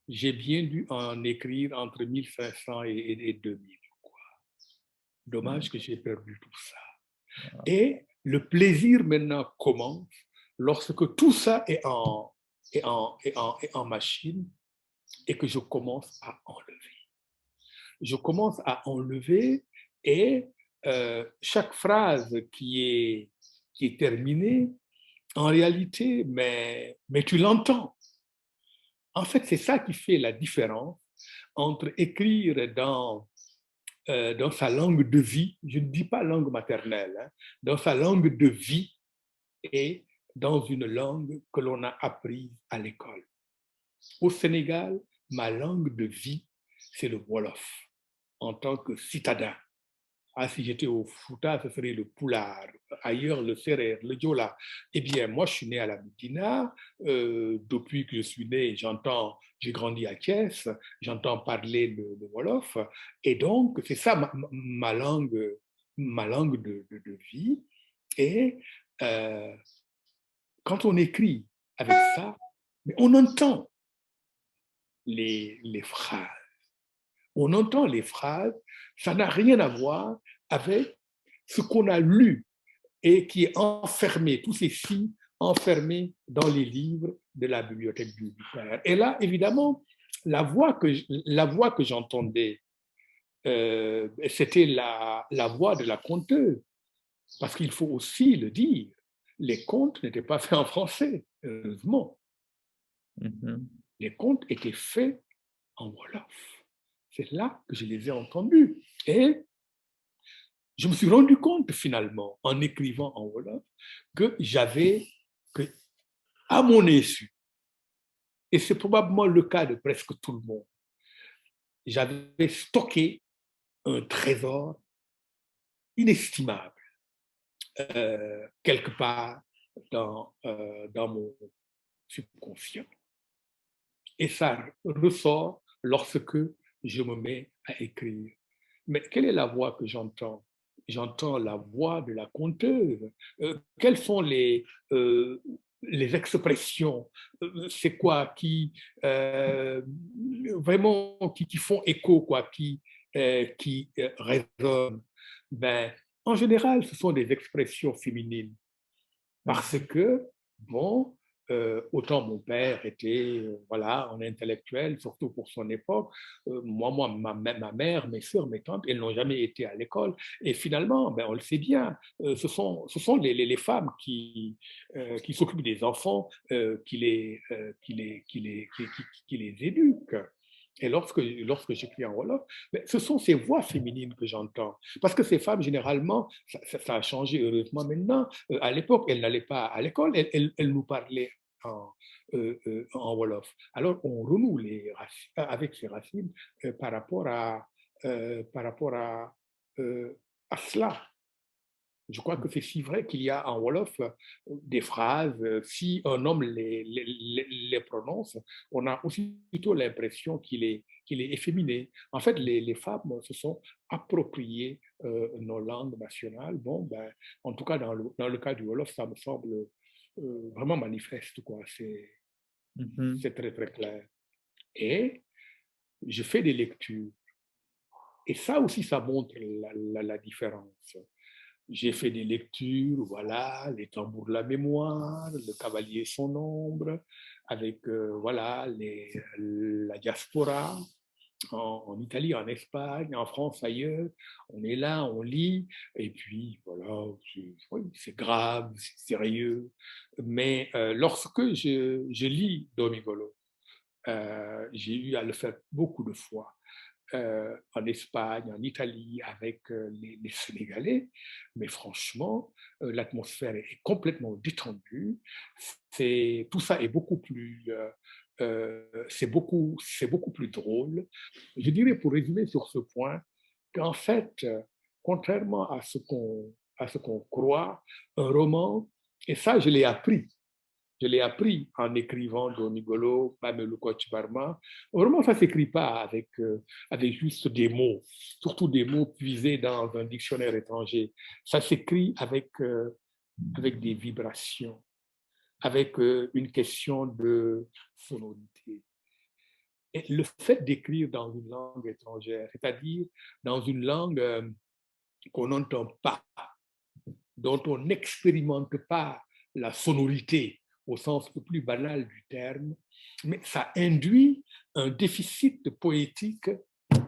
j'ai bien dû en écrire entre 1500 et 2000. Dommage que j'ai perdu tout ça. Et le plaisir maintenant commence lorsque tout ça est en machine et que je commence à enlever. je commence à enlever et chaque phrase qui est terminée, en réalité, mais tu l'entends. En fait, c'est ça qui fait la différence entre écrire dans sa langue de vie, je ne dis pas langue maternelle, hein, dans sa langue de vie et dans une langue que l'on a apprise à l'école. Au Sénégal, ma langue de vie, c'est le Wolof, en tant que citadin. Ah, si j'étais au Fouta, ce serait le Pulaar, ailleurs le Serer, le Diola. Eh bien, moi, je suis né à la Médina. Depuis que je suis né, j'ai grandi à Thiès, j'entends parler le Wolof. Et donc, c'est ça ma langue de vie. Et euh, quand on écrit avec ça, mais on entend les phrases. On entend les phrases, ça n'a rien à voir avec ce qu'on a lu et qui est enfermé, tous ces signes enfermés dans les livres de la bibliothèque du Père. Et là, évidemment, la voix que j'entendais, c'était la voix de la conteuse, parce qu'il faut aussi le dire, les contes n'étaient pas faits en français, heureusement. Mhm. Les contes étaient faits en Wolof. C'est là que je les ai entendus. Et je me suis rendu compte finalement, en écrivant en Wolof, que que, à mon insu, et c'est probablement le cas de presque tout le monde, j'avais stocké un trésor inestimable quelque part dans mon subconscient. Et ça ressort lorsque je me mets à écrire. Mais quelle est la voix que j'entends? J'entends la voix de la conteuse. Quelles sont les expressions? C'est quoi euh, vraiment qui font écho, quoi, qui résonnent? Ben, en général, ce sont des expressions féminines parce Mhm. que, bon, autant mon père était voilà, un intellectuel, surtout pour son époque, ma mère, mes soeurs, mes tantes, elles n'ont jamais été à l'école. Et finalement, ben, on le sait bien, ce sont les femmes qui s'occupent des enfants, qui les éduquent. Et lorsque j'écris en Wolof, ben, ce sont ces voix féminines que j'entends. Parce que ces femmes, généralement, ça a changé heureusement maintenant. À l'époque, elles n'allaient pas à l'école, elles nous parlaient en Wolof. Alors, on renoue avec ces racines par rapport à cela. Je crois que c'est si vrai qu'il y a en Wolof des phrases, si un homme les prononce, on a aussitôt l'impression qu'il est efféminé. En fait, les femmes se sont appropriées nos langues nationales. Bon, ben, en tout cas, dans le cas du Wolof, ça me semble vraiment manifeste, quoi. Mhm. C'est très, très clair. Et je fais des lectures. Et ça aussi, ça montre la différence. J'ai fait des lectures, voilà, Les tambours de la mémoire, Le cavalier et son ombre, avec voilà, la diaspora en Italie, en Espagne, en France, ailleurs. On est là, on lit, et puis voilà, oui, c'est grave, c'est sérieux. Mais lorsque je lis Domigolo, j'ai eu à le faire beaucoup de fois en Espagne, en Italie, avec les Sénégalais. Mais franchement, l'atmosphère est complètement détendue. Tout ça est beaucoup plus, c'est beaucoup plus drôle. Je dirais, pour résumer sur ce point, qu'en fait, contrairement à ce qu'on croit, un roman, et ça, je l'ai appris en écrivant Donigolo, Mamelou Koch Barma. Vraiment, ça ne s'écrit pas avec juste des mots, surtout des mots puisés dans un dictionnaire étranger. Ça s'écrit avec des vibrations, avec une question de sonorité. Et le fait d'écrire dans une langue étrangère, c'est-à-dire dans une langue qu'on n'entend pas, dont on n'expérimente pas la sonorité au sens le plus banal du terme, mais ça induit un déficit poétique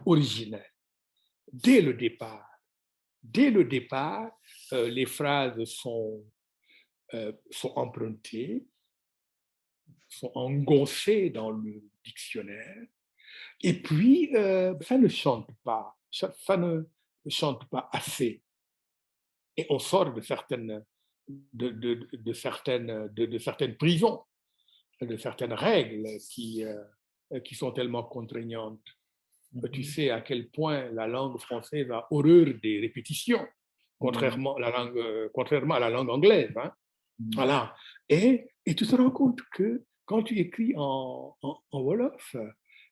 originel. dès le départ. Dès le départ, les phrases sont empruntées, sont engoncées dans le dictionnaire, et puis ça ne chante pas, ça ne chante pas assez. Et on sort de certaines prisons, de certaines règles qui sont tellement contraignantes. Tu sais à quel point la langue française a horreur des répétitions, contrairement à la langue anglaise. Hein. Voilà. Et tu te rends compte que quand tu écris en Wolof,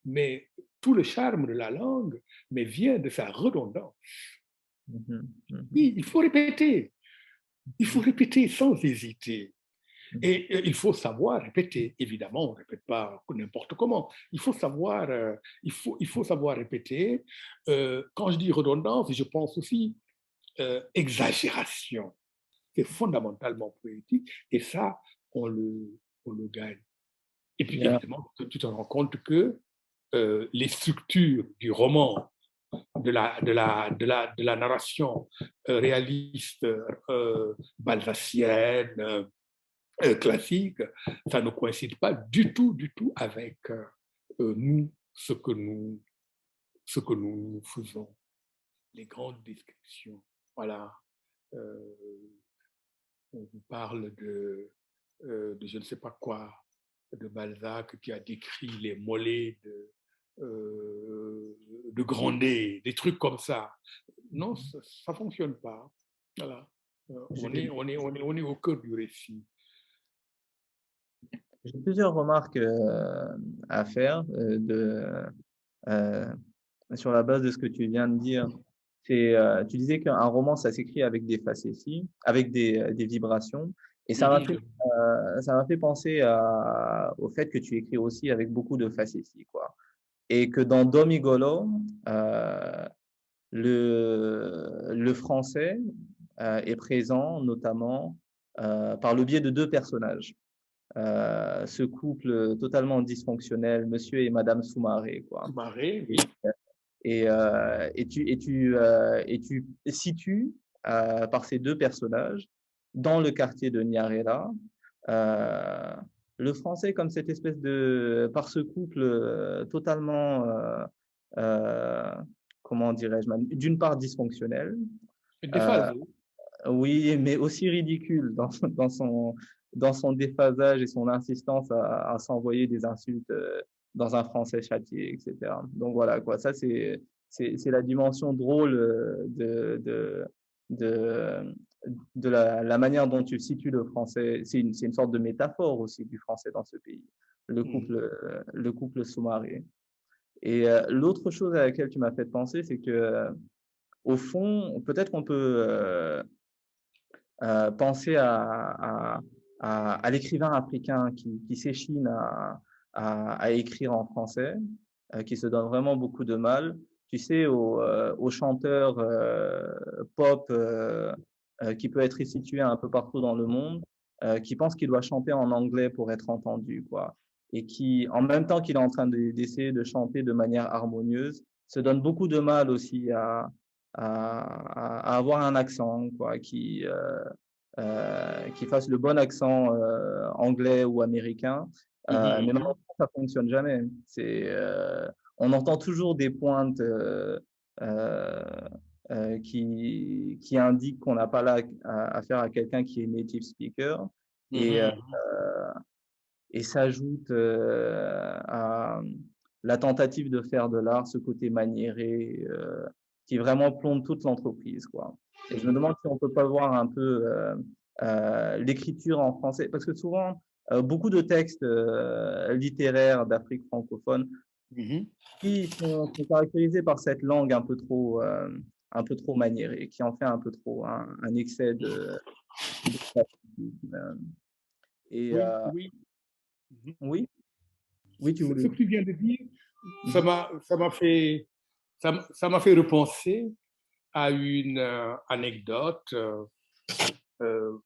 mais tout le charme de la langue mais vient de sa redondance. Oui, il faut répéter. Il faut répéter sans hésiter. Et il faut savoir répéter. Évidemment, on ne répète pas n'importe comment. Il faut savoir, il faut savoir répéter. Quand je dis redondance, je pense aussi exagération. C'est fondamentalement poétique. Et ça, on le gagne. Et puis, Yeah. évidemment, tu te rends compte que les structures du roman, de la narration réaliste balzacienne, classique, ça ne coïncide pas du tout avec nous, ce que nous faisons, les grandes descriptions. Voilà. On vous parle de je ne sais pas quoi, de Balzac qui a décrit les mollets de Grandet, des trucs comme ça. Non, ça ne fonctionne pas. Voilà. On est au cœur du récit. J'ai plusieurs remarques à faire euh, sur la base de ce que tu viens de dire. Tu disais qu'un roman, ça s'écrit avec des facéties, avec des vibrations. Et ça m'a fait penser au fait que tu écris aussi avec beaucoup de facéties, quoi. Et que dans Domigolo, le français est présent notamment par le biais de deux personnages. Ce couple totalement dysfonctionnel, monsieur et madame Soumaré, quoi. Marée, oui. Et tu situes par ces deux personnages dans le quartier de Nyarela euh, le français comme cette espèce par ce couple totalement, euh, comment dirais-je, d'une part dysfonctionnel, euh, Déphasé. oui, mais aussi ridicule dans son déphasage et son insistance à s'envoyer des insultes dans un français châtié, etc. Donc voilà, quoi. Ça, c'est la dimension drôle de, de la manière dont tu situes le français. C'est une sorte de métaphore aussi du français dans ce pays, le couple sous-maré. Et l'autre chose à laquelle tu m'as fait penser, c'est que, au fond, peut-être qu'on peut penser à l'écrivain africain qui s'échine à écrire en français, qui se donne vraiment beaucoup de mal. Tu sais, au chanteur pop qui peut être situé un peu partout dans le monde, qui pense qu'il doit chanter en anglais pour être entendu, quoi. Et qui, en même temps qu'il est en train d'essayer de chanter de manière harmonieuse, se donne beaucoup de mal aussi à avoir un accent, quoi, qui fasse le bon accent anglais ou américain. Mais malheureusement, ça fonctionne jamais. On entend toujours des pointes euh, qui indiquent qu'on n'a pas là affaire à quelqu'un qui est native speaker. Et, et s'ajoute à la tentative de faire de l'art, ce côté maniéré qui vraiment plombe toute l'entreprise, quoi. Et je me demande si on peut pas voir un peu l'écriture en français, parce que souvent, beaucoup de textes littéraires d'Afrique francophone qui sont caractérisés par cette langue un peu trop maniérée, qui en fait un peu trop un excès de et Oui, oui. oui, oui, tu Ce voulais. que tu viens de dire, Mhm. ça m'a fait repenser à une anecdote.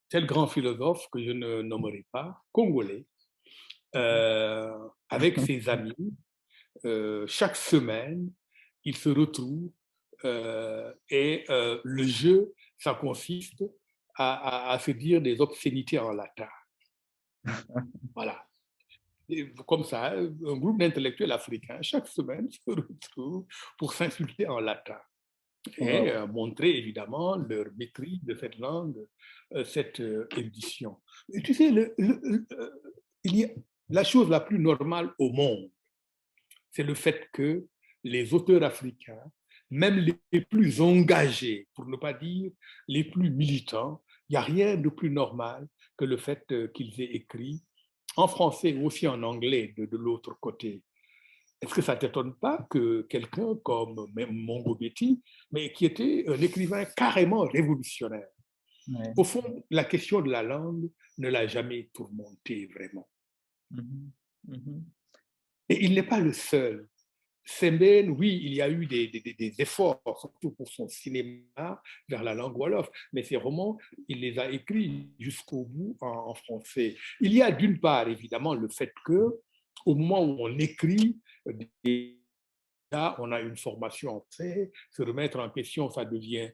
Tel grand philosophe que je ne nommerai pas, congolais, avec ses amis, chaque semaine, ils se retrouvent Le jeu, ça consiste à se dire des obscénités en latin. Voilà. Et comme ça, un groupe d'intellectuels africains, chaque semaine, se retrouve pour s'insulter en latin et Wow. montrer évidemment leur maîtrise de cette langue, cette érudition. Et tu sais, il y a la chose la plus normale au monde, c'est le fait que les auteurs africains, même les plus engagés, pour ne pas dire les plus militants, il n'y a rien de plus normal que le fait qu'ils aient écrit en français ou aussi en anglais de l'autre côté. Est-ce que ça ne t'étonne pas que quelqu'un comme même Mongo Betty, mais qui était un écrivain carrément révolutionnaire, Ouais. au fond, la question de la langue ne l'a jamais tourmenté vraiment. Mhm. Mhm. Et il n'est pas le seul. Sembène, oui, il y a eu des efforts, surtout pour son cinéma, vers la langue wolof, mais ses romans, il les a écrits jusqu'au bout en français. Il y a d'une part, évidemment, le fait que, au moment où on écrit, là, on a une formation en fait, se remettre en question, ça devient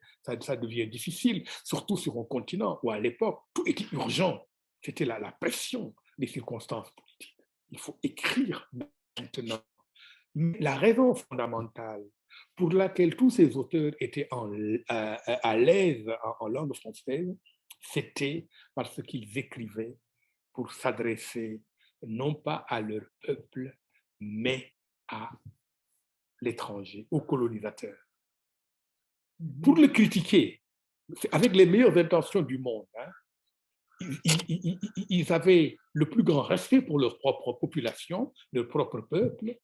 difficile, surtout sur un continent où à l'époque, tout était urgent. C'était la pression des circonstances politiques. Il faut écrire maintenant. La raison fondamentale pour laquelle tous ces auteurs étaient à l'aise en langue française, c'était parce qu'ils écrivaient pour s'adresser non pas à leur peuple, mais à l'étranger, aux colonisateurs. Pour Mhm. le critiquer, avec les meilleures intentions du monde, hein, ils avaient le plus grand respect pour leur propre population, leur propre peuple,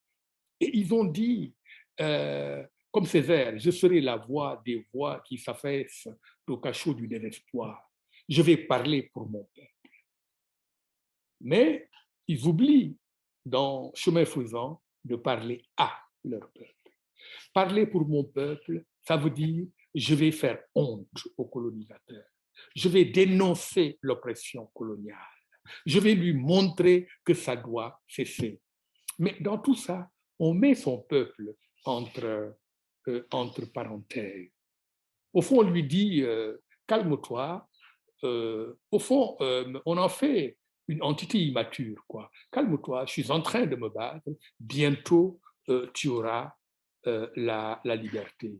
et ils ont dit, euh, comme Césaire, je serai la voix des voix qui s'affaissent au cachot du désespoir. Je vais parler pour mon peuple. Mais ils oublient, dans chemin faisant, de parler à leur peuple. Parler pour mon peuple, ça veut dire je vais faire honte aux colonisateurs. Je vais dénoncer l'oppression coloniale. Je vais lui montrer que ça doit cesser. Mais dans tout ça, on met son peuple entre parenthèses. Au fond, on lui dit calme-toi. Au fond, on en fait une entité immature, quoi. Calme-toi, je suis en train de me battre. Bientôt, tu auras la liberté.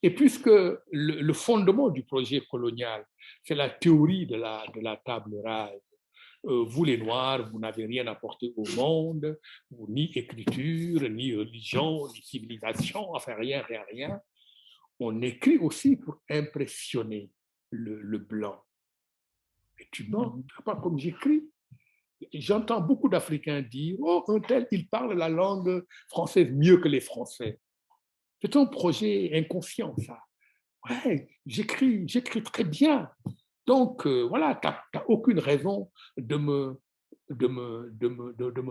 Et puisque le fondement du projet colonial, c'est la théorie de la table rase, vous les Noirs, vous n'avez rien apporté au monde, ni écriture, ni religion, ni civilisation, enfin rien, rien, rien. On écrit aussi pour impressionner le blanc. Et tu mens, Mhm. pas comme j'écris. J'entends beaucoup d'Africains dire, oh, un tel, il parle la langue française mieux que les Français. C'est un projet inconscient, ça. Ouais, j'écris très bien. Donc, voilà, tu n'as aucune raison de me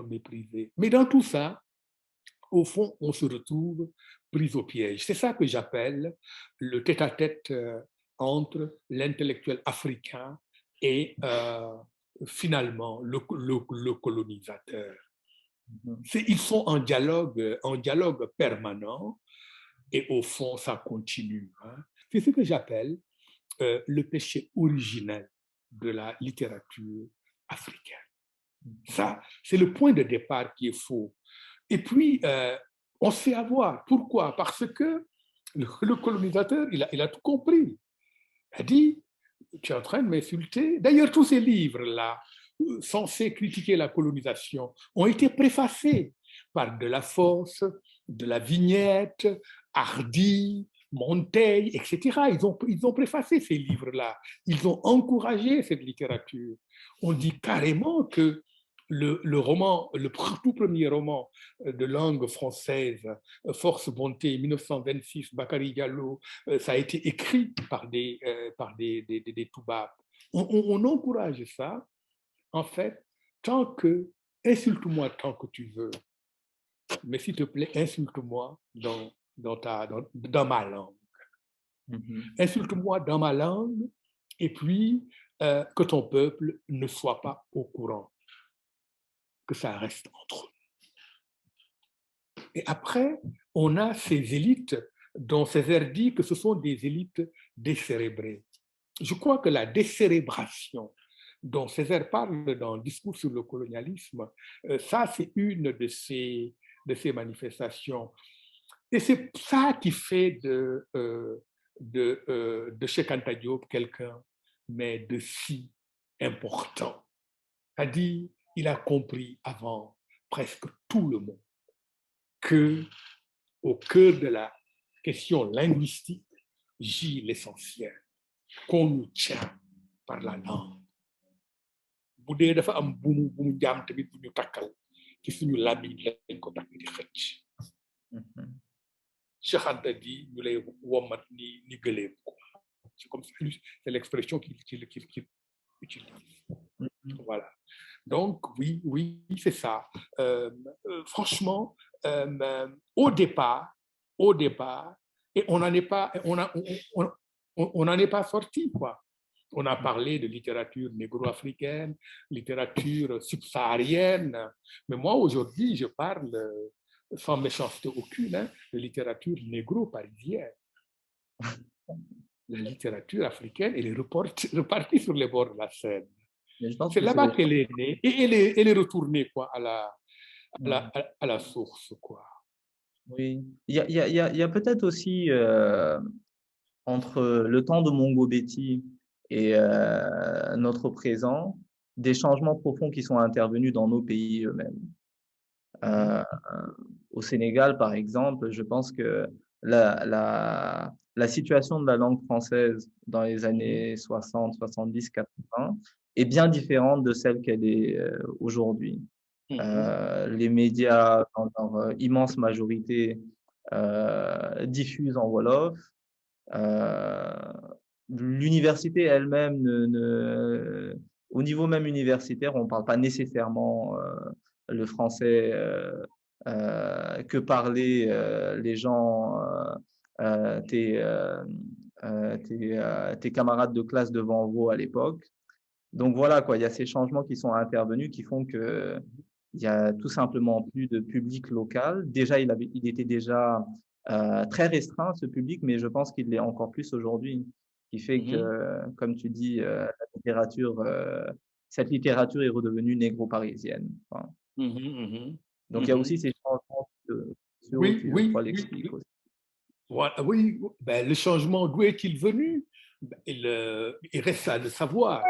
mépriser. Mais dans tout ça, au fond, on se retrouve pris au piège. C'est ça que j'appelle le tête-à-tête entre l'intellectuel africain et finalement le colonisateur. Mhm. Ils sont en dialogue permanent et au fond, ça continue. Hein. C'est ce que j'appelle le péché originel de la littérature africaine. Ça, c'est le point de départ qui est faux. Et puis, on se fait avoir. Pourquoi? Parce que le colonisateur, il a tout compris. Il a dit, tu es en train de m'insulter. D'ailleurs, tous ces livres-là, censés critiquer la colonisation, ont été préfacés par de la Force, de la Vignette, Hardy, Monteil, etc. Ils ont préfacé ces livres-là. Ils ont encouragé cette littérature. On dit carrément que le tout premier roman de langue française, Force Bonté, 1926, Bakary Diallo, ça a été écrit par des Toubabs. On encourage ça, en fait, insulte-moi tant que tu veux, mais s'il te plaît, insulte-moi dans ma langue. Mhm. Insulte-moi dans ma langue, et puis que ton peuple ne soit pas au courant, que ça reste entre eux. Et après, on a ces élites dont Césaire dit que ce sont des élites décérébrées. Je crois que la décérébration dont Césaire parle dans le discours sur le colonialisme, ça, c'est une de ces manifestations. Et c'est ça qui fait de Cheikh Anta Diop quelqu'un, mais de si important. C'est-à-dire, il a compris avant presque tout le monde que au cœur de la question linguistique gît l'essentiel, qu'on nous tient par la langue. Bu dee dafa am bu mu jaam tamit bu ñu takkal ci suñu làmmiñ lañ ko takk di xëcc. Cheikh Anta di ñu lay womat ni gëleem. C'est comme ça, c'est l'expression qu'il utilise. Voilà. Donc, oui, c'est ça. Franchement, au départ, et on n'en est pas, on n'en est pas sorti, quoi. On a parlé de littérature négro-africaine, littérature subsaharienne, mais moi, aujourd'hui, je parle, sans méchanceté aucune, de littérature négro-parisienne. La littérature africaine, elle est repartie sur les bords de la Seine. C'est là-bas qu'elle est née et elle est retournée quoi, à la source. Quoi. Oui, il y a peut-être aussi, entre le temps de Mongo Betty et notre présent, des changements profonds qui sont intervenus dans nos pays eux-mêmes. Au Sénégal, par exemple, je pense que la situation de la langue française dans les années 60, 70, 80 est bien différente de celle qu'elle est aujourd'hui. Les médias, dans leur immense majorité, diffusent en Wolof. L'université elle-même, au niveau même universitaire, on ne parle pas nécessairement le français que parlaient les gens, tes camarades de classe devant vous à l'époque. Donc voilà, quoi, il y a ces changements qui sont intervenus qui font que il y a tout simplement plus de public local. Déjà, il était déjà très restreint, ce public, mais je pense qu'il l'est encore plus aujourd'hui. Ce qui fait que, comme tu dis, la littérature, cette littérature est redevenue négro-parisienne. Enfin, donc, il y a aussi ces changements Oui, qui, je oui, crois, l'expliquent aussi. Voilà, oui. Ben, le changement, d'où est-il venu? Il reste à le savoir.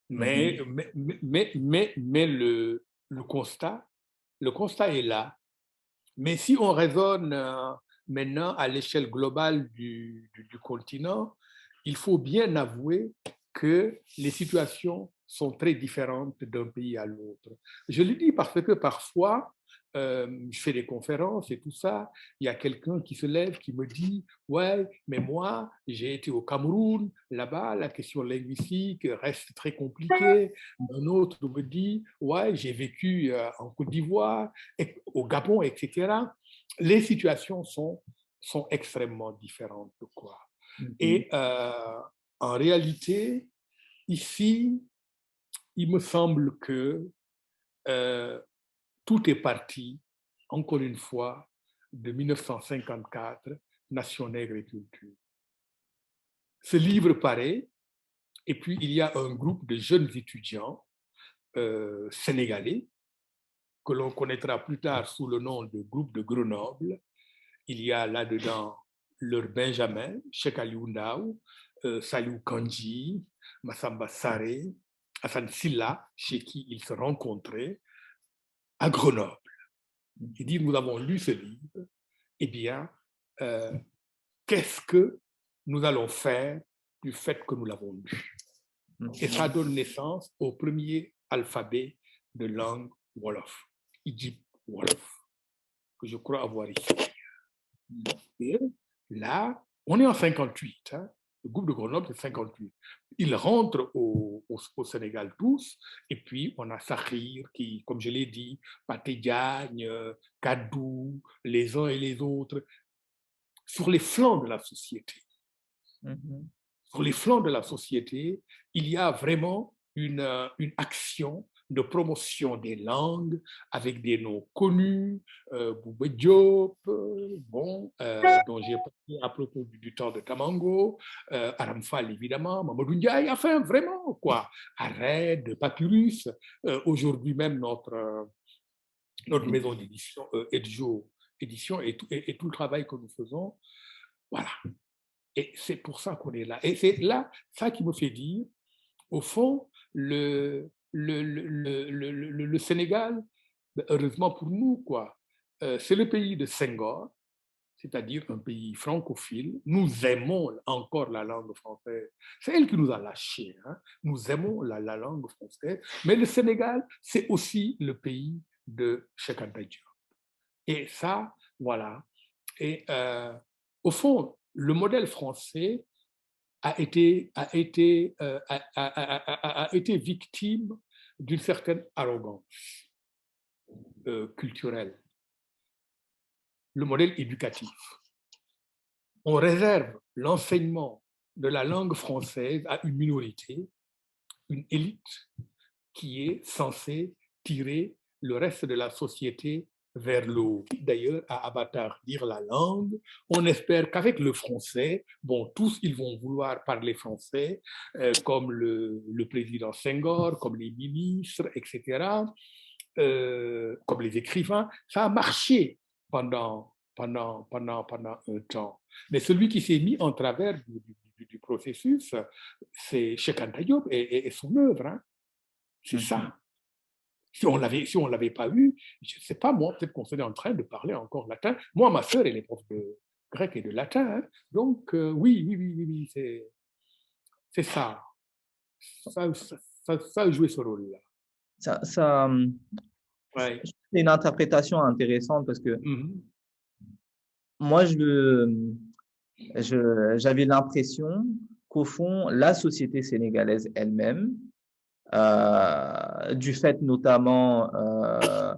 Mais le constat est là. Mais si on raisonne maintenant à l'échelle globale du continent, il faut bien avouer que les situations sont très différentes d'un pays à l'autre. Je le dis parce que parfois, je fais des conférences et tout ça, il y a quelqu'un qui se lève, qui me dit « Ouais, mais moi, j'ai été au Cameroun, là-bas, la question linguistique reste très compliquée. » Un autre me dit « Ouais, j'ai vécu en Côte d'Ivoire, au Gabon, etc. » Les situations sont extrêmement différentes. Quoi. Et en réalité, ici, il me semble que tout est parti, encore une fois, de 1954, Nation nègre et culture. Ce livre paraît, et puis il y a un groupe de jeunes étudiants sénégalais, que l'on connaîtra plus tard sous le nom de groupe de Grenoble. Il y a là-dedans leur Benjamin, Cheikh Aliou Ndao, Saliou Kandji, Massamba Sarré, Hassan Silla, chez qui ils se rencontraient, à Grenoble. Ils disent, nous avons lu ce livre, eh bien, qu'est-ce que nous allons faire du fait que nous l'avons lu? Et ça donne naissance au premier alphabet de langue Wolof, Idjib Wolof, que je crois avoir ici. Et là, on est en 58, hein, le groupe de Grenoble, c'est 58. Ils rentrent au Sénégal tous, et puis on a Sakhir qui, comme je l'ai dit, Pathé Diagne, Kadou, les uns et les autres, sur les flancs de la société. Sur les flancs de la société, il y a vraiment une action de promotion des langues avec des noms connus, Bouba Diop, bon, dont j'ai parlé à propos du temps de Tamango, Aram Fall, évidemment, Mamadou Ndiaye, enfin, vraiment, quoi. Arrête, Papyrus, aujourd'hui même notre maison d'édition, Edjo Édition, et tout le travail que nous faisons, voilà. Et c'est pour ça qu'on est là. Et c'est là, ça qui me fait dire, au fond, le Sénégal, ben, heureusement pour nous, quoi, c'est le pays de Senghor, c'est-à-dire un pays francophile. Nous aimons encore la langue française. C'est elle qui nous a lâchés. Hein. Nous aimons la langue française. Mais le Sénégal, c'est aussi le pays de Cheikh Anta Diop. Et ça, voilà. Et au fond, le modèle français a été victime d'une certaine arrogance culturelle. Le modèle éducatif. On réserve l'enseignement de la langue française à une minorité, une élite qui est censée tirer le reste de la société vers le haut. D'ailleurs, à Avatar, dire la langue, on espère qu'avec le français, bon, tous ils vont vouloir parler français, comme le président Senghor, comme les ministres, etc., comme les écrivains. Ça a marché pendant un temps. Mais celui qui s'est mis en travers du processus, c'est Cheikh Anta Diop et son œuvre. Hein. C'est ça. Si on l'avait pas eu, je ne sais pas moi, peut-être qu'on serait en train de parler encore latin. Moi, ma sœur, elle est prof de grec et de latin. Hein. Donc, oui, c'est ça. Ça a joué ce rôle-là. Ça, Ouais. c'est une interprétation intéressante parce que Mhm. moi, j'avais l'impression qu'au fond, la société sénégalaise elle-même, du fait notamment euh,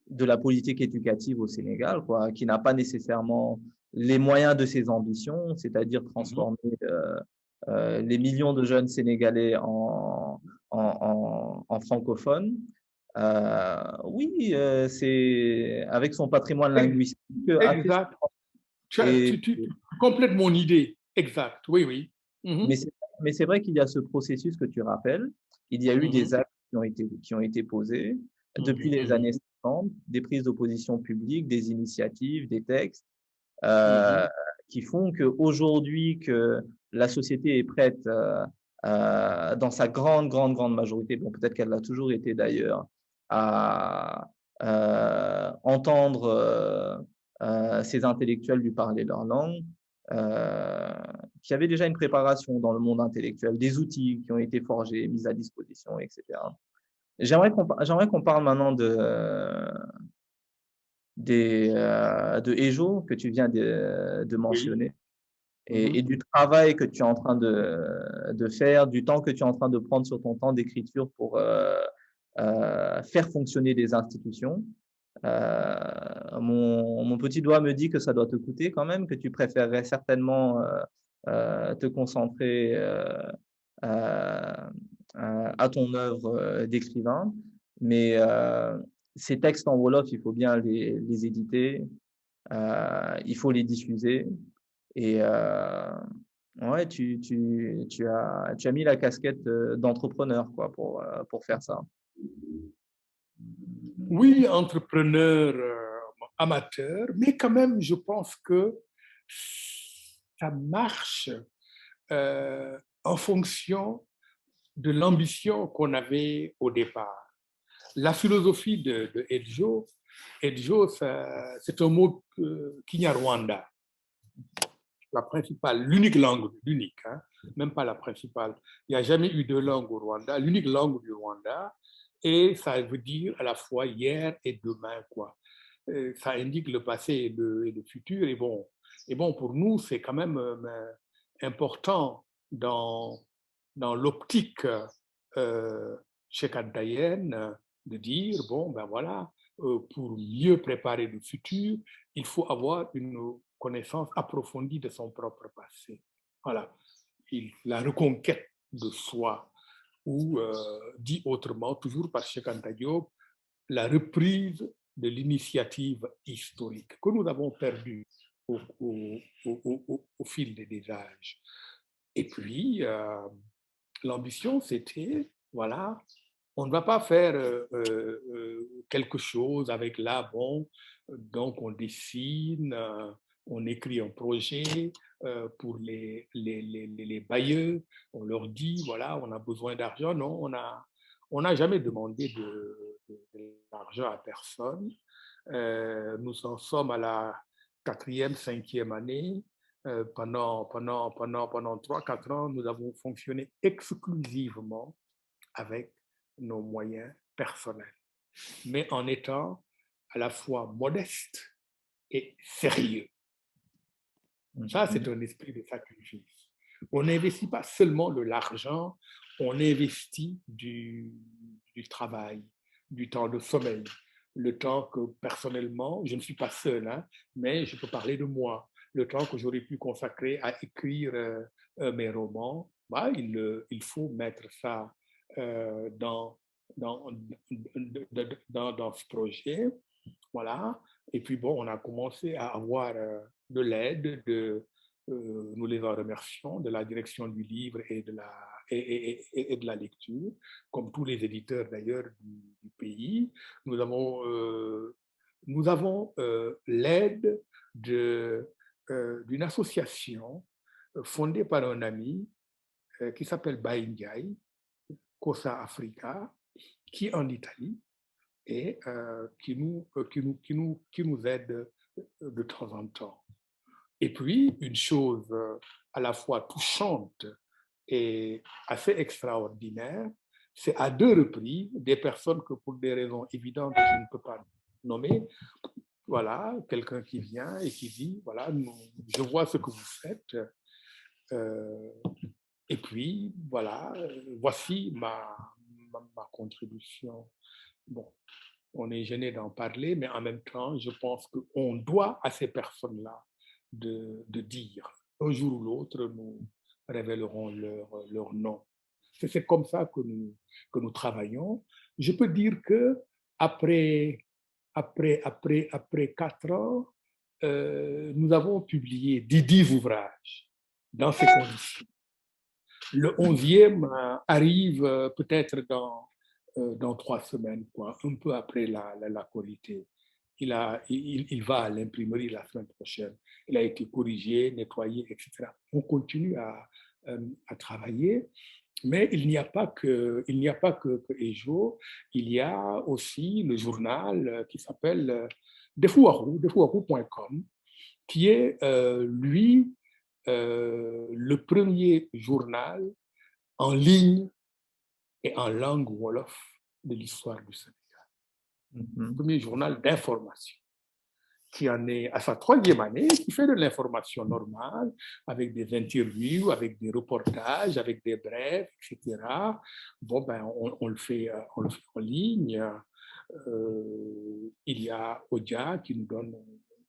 de la politique éducative au Sénégal, quoi, qui n'a pas nécessairement les moyens de ses ambitions, c'est-à-dire Mhm. transformer les millions de jeunes Sénégalais en francophones. Oui, c'est avec son patrimoine linguistique a fait Exact. et Tu complètes mon idée. Exact. Oui, oui. mais Mhm. c'est mais c'est vrai qu'il y a ce processus que tu rappelles. Il y a eu des Mhm. actes qui ont été posés depuis Mhm. les années Mhm. 50, des prises de position publiques, des initiatives, des textes Mhm. qui font qu'aujourd'hui que la société est prête dans sa grande majorité, bon peut-être qu'elle l'a toujours été d'ailleurs, à entendre ces intellectuels lui parler leur langue, euh, qui avaient déjà une préparation dans le monde intellectuel, des outils qui ont été forgés, mis à disposition, etc. J'aimerais qu'on parle maintenant de Ejo que tu viens de Oui. mentionner et Mhm. du travail que tu es en train de faire, du temps que tu es en train de prendre sur ton temps d'écriture pour faire fonctionner des institutions. Mon petit doigt me dit que ça doit te coûter quand même, que tu préférerais certainement te concentrer euh, à ton œuvre d'écrivain. Mais ces textes en Wolof, il faut bien les éditer, il faut les diffuser. Et ouais, tu as mis la casquette d'entrepreneur quoi, pour faire ça. Oui, entrepreneur amateur, mais quand même, je pense que ça marche euh, en fonction de l'ambition qu'on avait au départ. La philosophie de Edjo, c'est un mot kinyarwanda, la principale, l'unique langue, l'unique, hein, même pas la principale. Il n'y a jamais eu deux langues au Rwanda, l'unique langue du Rwanda, et ça veut dire à la fois hier et demain, quoi. Ça indique le passé et le futur, et bon, pour nous, c'est quand même important dans l'optique chekadayenne de dire, bon, ben voilà, pour mieux préparer le futur, il faut avoir une connaissance approfondie de son propre passé. Voilà, la reconquête de soi, ou dit autrement, toujours par Cheikh Anta Diop, la reprise de l'initiative historique que nous avons perdue au fil des âges. Et puis, l'ambition, c'était, voilà, on ne va pas faire quelque chose avec là, bon, donc on dessine, on écrit un projet pour les bailleurs, on leur dit, voilà, on a besoin d'argent. Non, on n'a jamais demandé de l'argent à personne. Nous en sommes à la quatrième, cinquième année. Pendant 3, 4 ans, nous avons fonctionné exclusivement avec nos moyens personnels, mais en étant à la fois modeste et sérieux. Ça, c'est un esprit de sacrifice. On n'investit pas seulement de l'argent, on investit du travail, du temps de sommeil, le temps que personnellement, je ne suis pas seul, hein, mais je peux parler de moi, le temps que j'aurais pu consacrer à écrire mes romans, bah, il faut mettre ça dans, dans ce projet. Voilà. Et puis bon, on a commencé à avoir de l'aide, nous les en remercions, de la direction du livre et et de la lecture, comme tous les éditeurs d'ailleurs du pays. Nous avons, l'aide d'une association fondée par un ami qui s'appelle Baye Ndiaye, Cosa Africa, qui est en Italie et qui nous aide de temps en temps. Et puis, une chose à la fois touchante et assez extraordinaire, c'est à 2 reprises des personnes que pour des raisons évidentes je ne peux pas nommer, voilà, quelqu'un qui vient et qui dit, voilà, je vois ce que vous faites, euh, et puis voilà, voici ma contribution. Bon, on est gêné d'en parler, mais en même temps, je pense qu'on doit à ces personnes-là de dire. Un jour ou l'autre, nous révélerons leur nom. C'est comme ça que nous travaillons. Je peux dire que après 4 ans, nous avons publié 10 ouvrages dans ces conditions. Le 11e arrive peut-être dans 3 semaines, quoi, un peu après la qualité. Il va à l'imprimerie la semaine prochaine. Il a été corrigé, nettoyé, etc. On continue à travailler, mais il n'y a pas que EJO, il y a aussi le journal qui s'appelle defouarou.com, qui est, lui, le premier journal en ligne et en langue wolof de l'histoire du Sénégal. Le premier journal d'information qui en est à sa 3e année, qui fait de l'information normale, avec des interviews, avec des reportages, avec des brèves, etc. Bon, ben, on le fait en ligne. Il y a Odia qui nous donne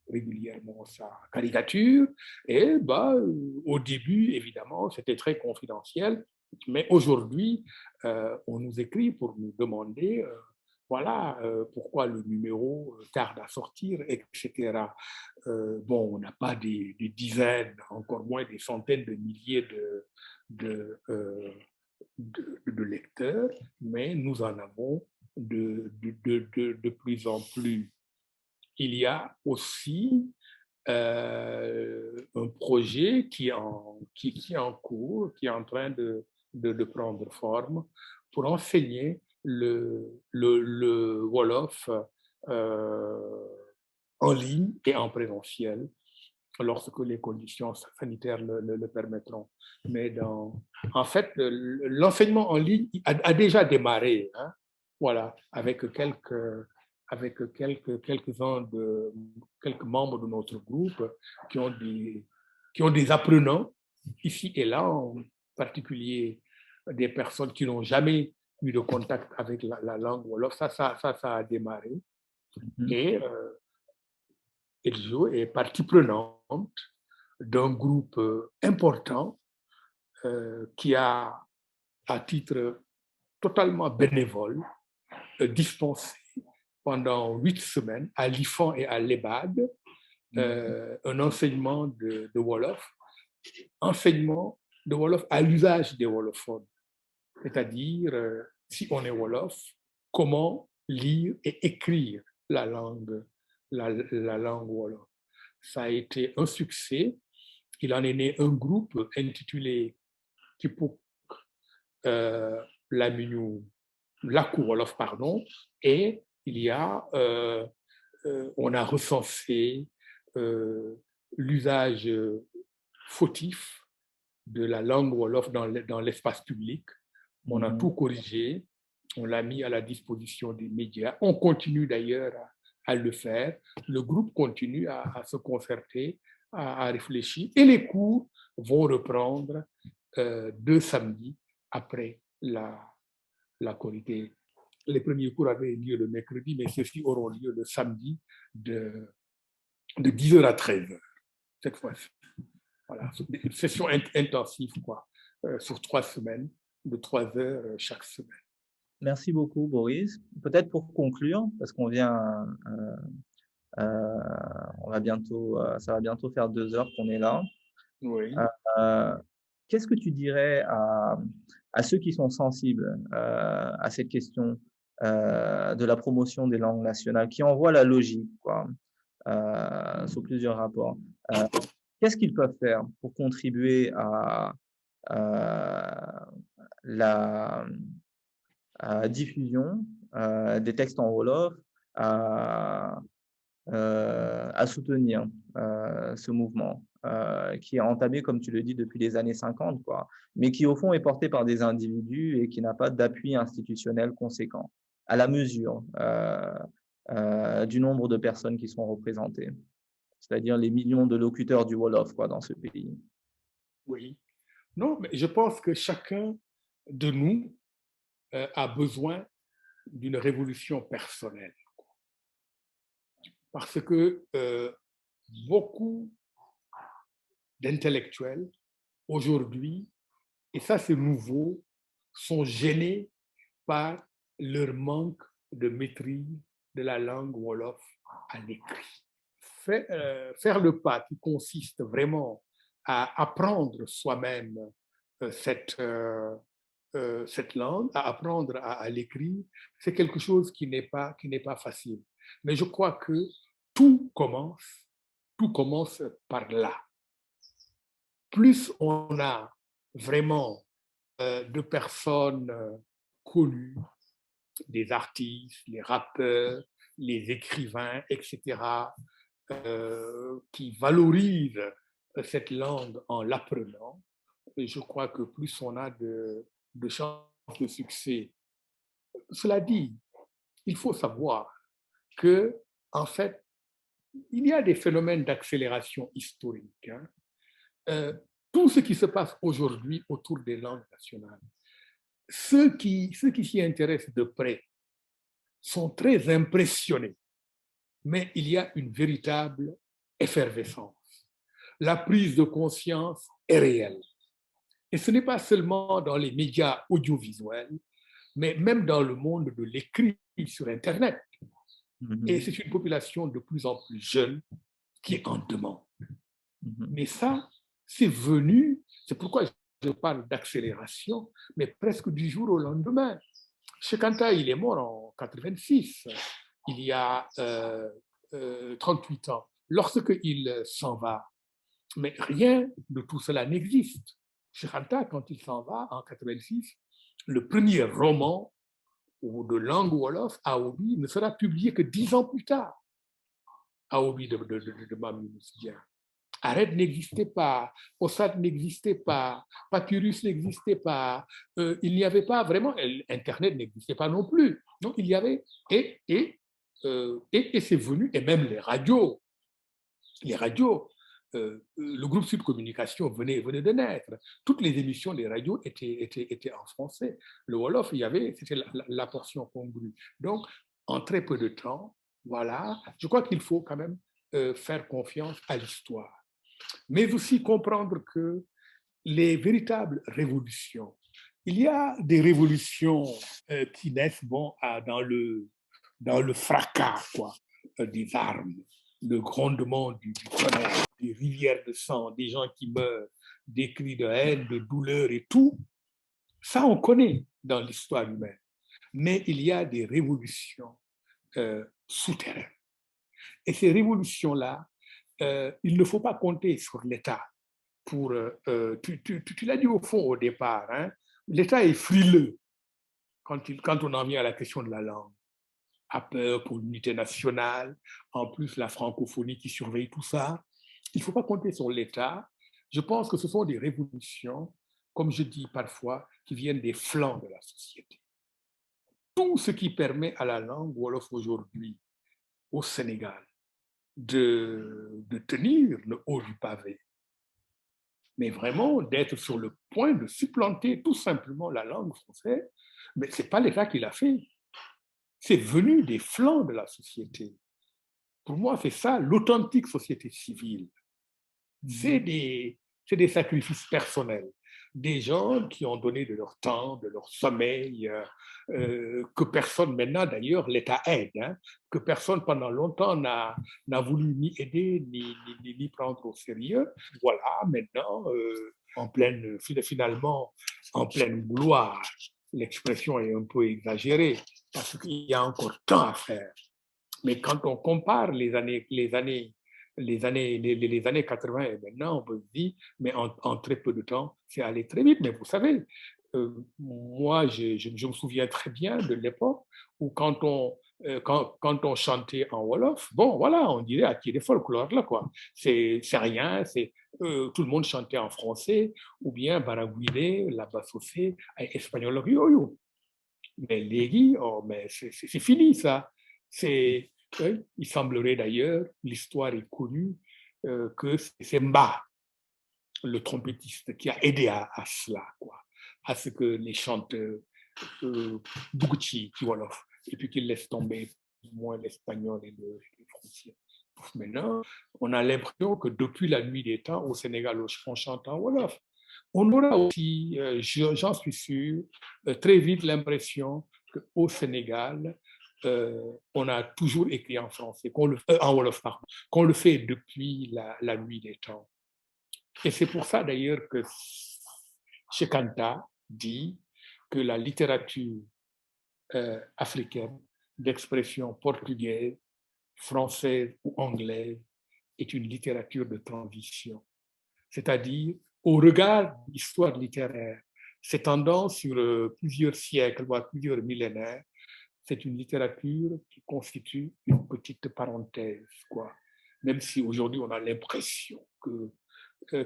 régulièrement sa caricature. Et bah, au début, évidemment, c'était très confidentiel. Mais aujourd'hui, on nous écrit pour nous demander voilà pourquoi le numéro tarde à sortir, etc. Bon, on n'a pas des dizaines, encore moins des centaines de milliers de, euh, de lecteurs, mais nous en avons de plus en plus. Il y a aussi un projet qui est en cours, qui est en train de prendre forme pour enseigner le Wolof en ligne et en présentiel lorsque les conditions sanitaires le permettront. Mais en fait, l'enseignement en ligne a déjà démarré, hein, voilà, avec quelques membres de notre groupe qui ont des apprenants ici et là, en particulier des personnes qui n'ont jamais eu de contact avec la langue wolof. Ça a démarré. Et Eljo est partie prenante d'un groupe important qui a, à titre totalement bénévole, dispensé pendant 8 semaines à l'IFAN et à l'EBAD, un enseignement de Wolof, enseignement de Wolof à l'usage des Wolophones. C'est-à-dire, si on est Wolof, comment lire et écrire la langue Wolof. Ça a été un succès. Il en est né un groupe intitulé Kipuk Laminu Laku Wolof, pardon, et il y a, on a recensé l'usage fautif de la langue Wolof dans l'espace public. On a tout corrigé, on l'a mis à la disposition des médias. On continue d'ailleurs à le faire. Le groupe continue à se concerter, à réfléchir. Et les cours vont reprendre 2 samedis après la Korité. Les premiers cours avaient lieu le mercredi, mais ceux-ci auront lieu le samedi de 10h à 13h, cette fois-ci. Voilà, une session intensive, quoi, sur 3 semaines, de 3 heures chaque semaine. Merci beaucoup, Boris. Peut-être pour conclure, parce qu'on vient, on va bientôt, ça va bientôt faire 2 heures qu'on est là. Oui. Qu'est-ce que tu dirais à ceux qui sont sensibles à cette question de la promotion des langues nationales, qui en voient la logique, quoi, sous plusieurs rapports? Qu'est-ce qu'ils peuvent faire pour contribuer à la diffusion des textes en Wolof, à soutenir ce mouvement qui est entamé, comme tu le dis, depuis les années 50, quoi, mais qui, au fond, est porté par des individus et qui n'a pas d'appui institutionnel conséquent, à la mesure du nombre de personnes qui sont représentées, c'est-à-dire les millions de locuteurs du Wolof, quoi, dans ce pays. Oui. Non, mais je pense que chacun de nous a besoin d'une révolution personnelle. Parce que beaucoup d'intellectuels aujourd'hui, et ça c'est nouveau, sont gênés par leur manque de maîtrise de la langue Wolof à l'écrit. Faire le pas qui consiste vraiment à apprendre soi-même cette langue, à apprendre à l'écrire, c'est quelque chose qui n'est pas facile. Mais je crois que tout commence par là. Plus on a vraiment de personnes connues, des artistes, les rappeurs, les écrivains, etc., qui valorisent cette langue en l'apprenant, et je crois que plus on a de chances de succès. Cela dit, il faut savoir que, en fait, il y a des phénomènes d'accélération historique. Tout ce qui se passe aujourd'hui autour des langues nationales, ceux qui s'y intéressent de près sont très impressionnés, mais il y a une véritable effervescence. La prise de conscience est réelle. Et ce n'est pas seulement dans les médias audiovisuels, mais même dans le monde de l'écrit sur Internet. Et c'est une population de plus en plus jeune qui est en demande. Mais ça, c'est venu, c'est pourquoi je parle d'accélération, mais presque du jour au lendemain. Cheikh Anta, il est mort en 86, il y a 38 ans, lorsqu'il s'en va. Mais rien de tout cela n'existe. Cheikh Anta, quand il s'en va en 86, le premier roman de langue Wolof, Aobi, ne sera publié que 10 ans plus tard. Aobi de Mamou Moussidian. Arrête n'existait pas, Ossad n'existait pas, Papyrus n'existait pas, il n'y avait pas vraiment, Internet n'existait pas non plus. Donc il y avait, et c'est venu, et même les radios, le groupe Sud Communication venait de naître. Toutes les émissions des radios étaient en français. Le Wolof, c'était la portion congrue. Donc, en très peu de temps, voilà, je crois qu'il faut quand même faire confiance à l'histoire. Mais aussi comprendre que les véritables révolutions, il y a des révolutions qui naissent dans dans le fracas quoi, des armes, le grondement du tonnerre, des rivières de sang, des gens qui meurent, des cris de haine, de douleur et tout. Ça, on connaît dans l'histoire humaine. Mais il y a des révolutions souterraines. Et ces révolutions-là, il ne faut pas compter sur l'État pour... tu l'as dit au fond au départ, hein, l'État est frileux quand on en vient à la question de la langue, a peur pour l'unité nationale, en plus la francophonie qui surveille tout ça. Il ne faut pas compter sur l'État. Je pense que ce sont des révolutions, comme je dis parfois, qui viennent des flancs de la société. Tout ce qui permet à la langue Wolof aujourd'hui au Sénégal de tenir le haut du pavé, mais vraiment d'être sur le point de supplanter tout simplement la langue française, mais ce n'est pas l'État qui l'a fait. C'est venu des flancs de la société. Pour moi, c'est ça l'authentique société civile. C'est des sacrifices personnels. Des gens qui ont donné de leur temps, de leur sommeil, que personne maintenant, d'ailleurs, l'État aide, hein, que personne pendant longtemps n'a voulu ni aider, ni prendre au sérieux. Voilà, maintenant, finalement, en pleine gloire, l'expression est un peu exagérée, parce qu'il y a encore tant à faire. Mais quand on compare les années 80 et maintenant, on peut se dire, mais en très peu de temps, c'est allé très vite. Mais vous savez, moi, je me souviens très bien de l'époque où quand on chantait en Wolof, bon, voilà, on dirait à qui des folklore, là, quoi. C'est rien, tout le monde chantait en français, ou bien Baragouine, la Bassosé, espagnol, yo. Mais légui, oh, mais c'est fini, ça. Il semblerait d'ailleurs, l'histoire est connue, que c'est Mba, le trompettiste, qui a aidé à cela, quoi, à ce que les chanteurs Bougouchi, qui Wolof, et puis qu'ils laissent tomber moins l'espagnol et le français. Maintenant, on a l'impression que depuis la nuit des temps, au Sénégal, on chante en Wolof. On aura aussi, j'en suis sûr, très vite l'impression qu'au Sénégal, on a toujours écrit en français, en Wolof, pardon, qu'on le fait depuis la nuit des temps. Et c'est pour ça d'ailleurs que Shekanta dit que la littérature africaine d'expression portugaise, française ou anglaise est une littérature de transition. C'est-à-dire, au regard de l'histoire littéraire s'étendant sur plusieurs siècles, voire plusieurs millénaires, c'est une littérature qui constitue une petite parenthèse, quoi. Même si aujourd'hui on a l'impression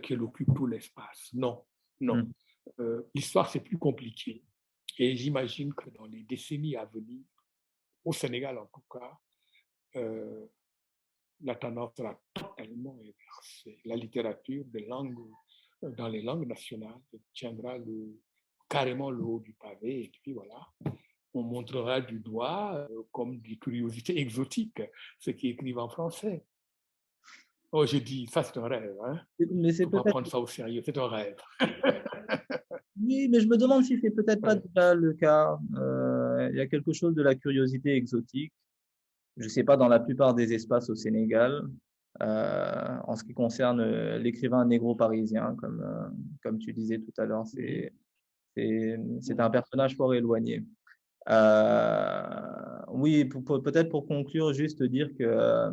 qu'elle occupe tout l'espace. Non, non. L'histoire, c'est plus compliqué. Et j'imagine que dans les décennies à venir, au Sénégal en tout cas, la tendance sera totalement inversée. La littérature dans les langues nationales tiendra carrément le haut du pavé. Et puis voilà, on montrera du doigt, comme des curiosités exotiques, ceux qui écrivent en français. Oh, j'ai dit, ça c'est un rêve. Hein. Mais c'est faut pas peut-être... prendre ça au sérieux, c'est un rêve. Oui, mais je me demande si c'est peut-être pas déjà le cas. Il y a quelque chose de la curiosité exotique. Je ne sais pas, dans la plupart des espaces au Sénégal, en ce qui concerne l'écrivain négro-parisien, comme tu disais tout à l'heure, c'est un personnage fort éloigné. Oui, peut-être pour conclure, juste dire que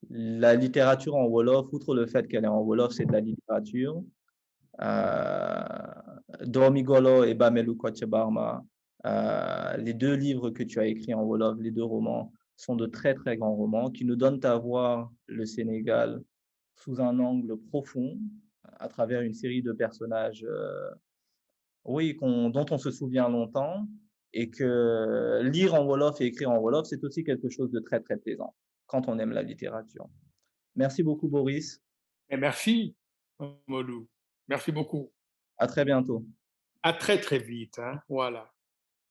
la littérature en Wolof, outre le fait qu'elle est en Wolof, c'est de la littérature. Dormigolo et Bamelu Kochebarma, les deux livres que tu as écrits en Wolof, les deux romans, sont de très très grands romans qui nous donnent à voir le Sénégal sous un angle profond, à travers une série de personnages, oui, dont on se souvient longtemps, et que lire en Wolof et écrire en Wolof, c'est aussi quelque chose de très très plaisant quand on aime la littérature. Merci beaucoup, Boris. Et merci, Modou. Merci beaucoup. À très bientôt. À très, très vite. Hein. Voilà.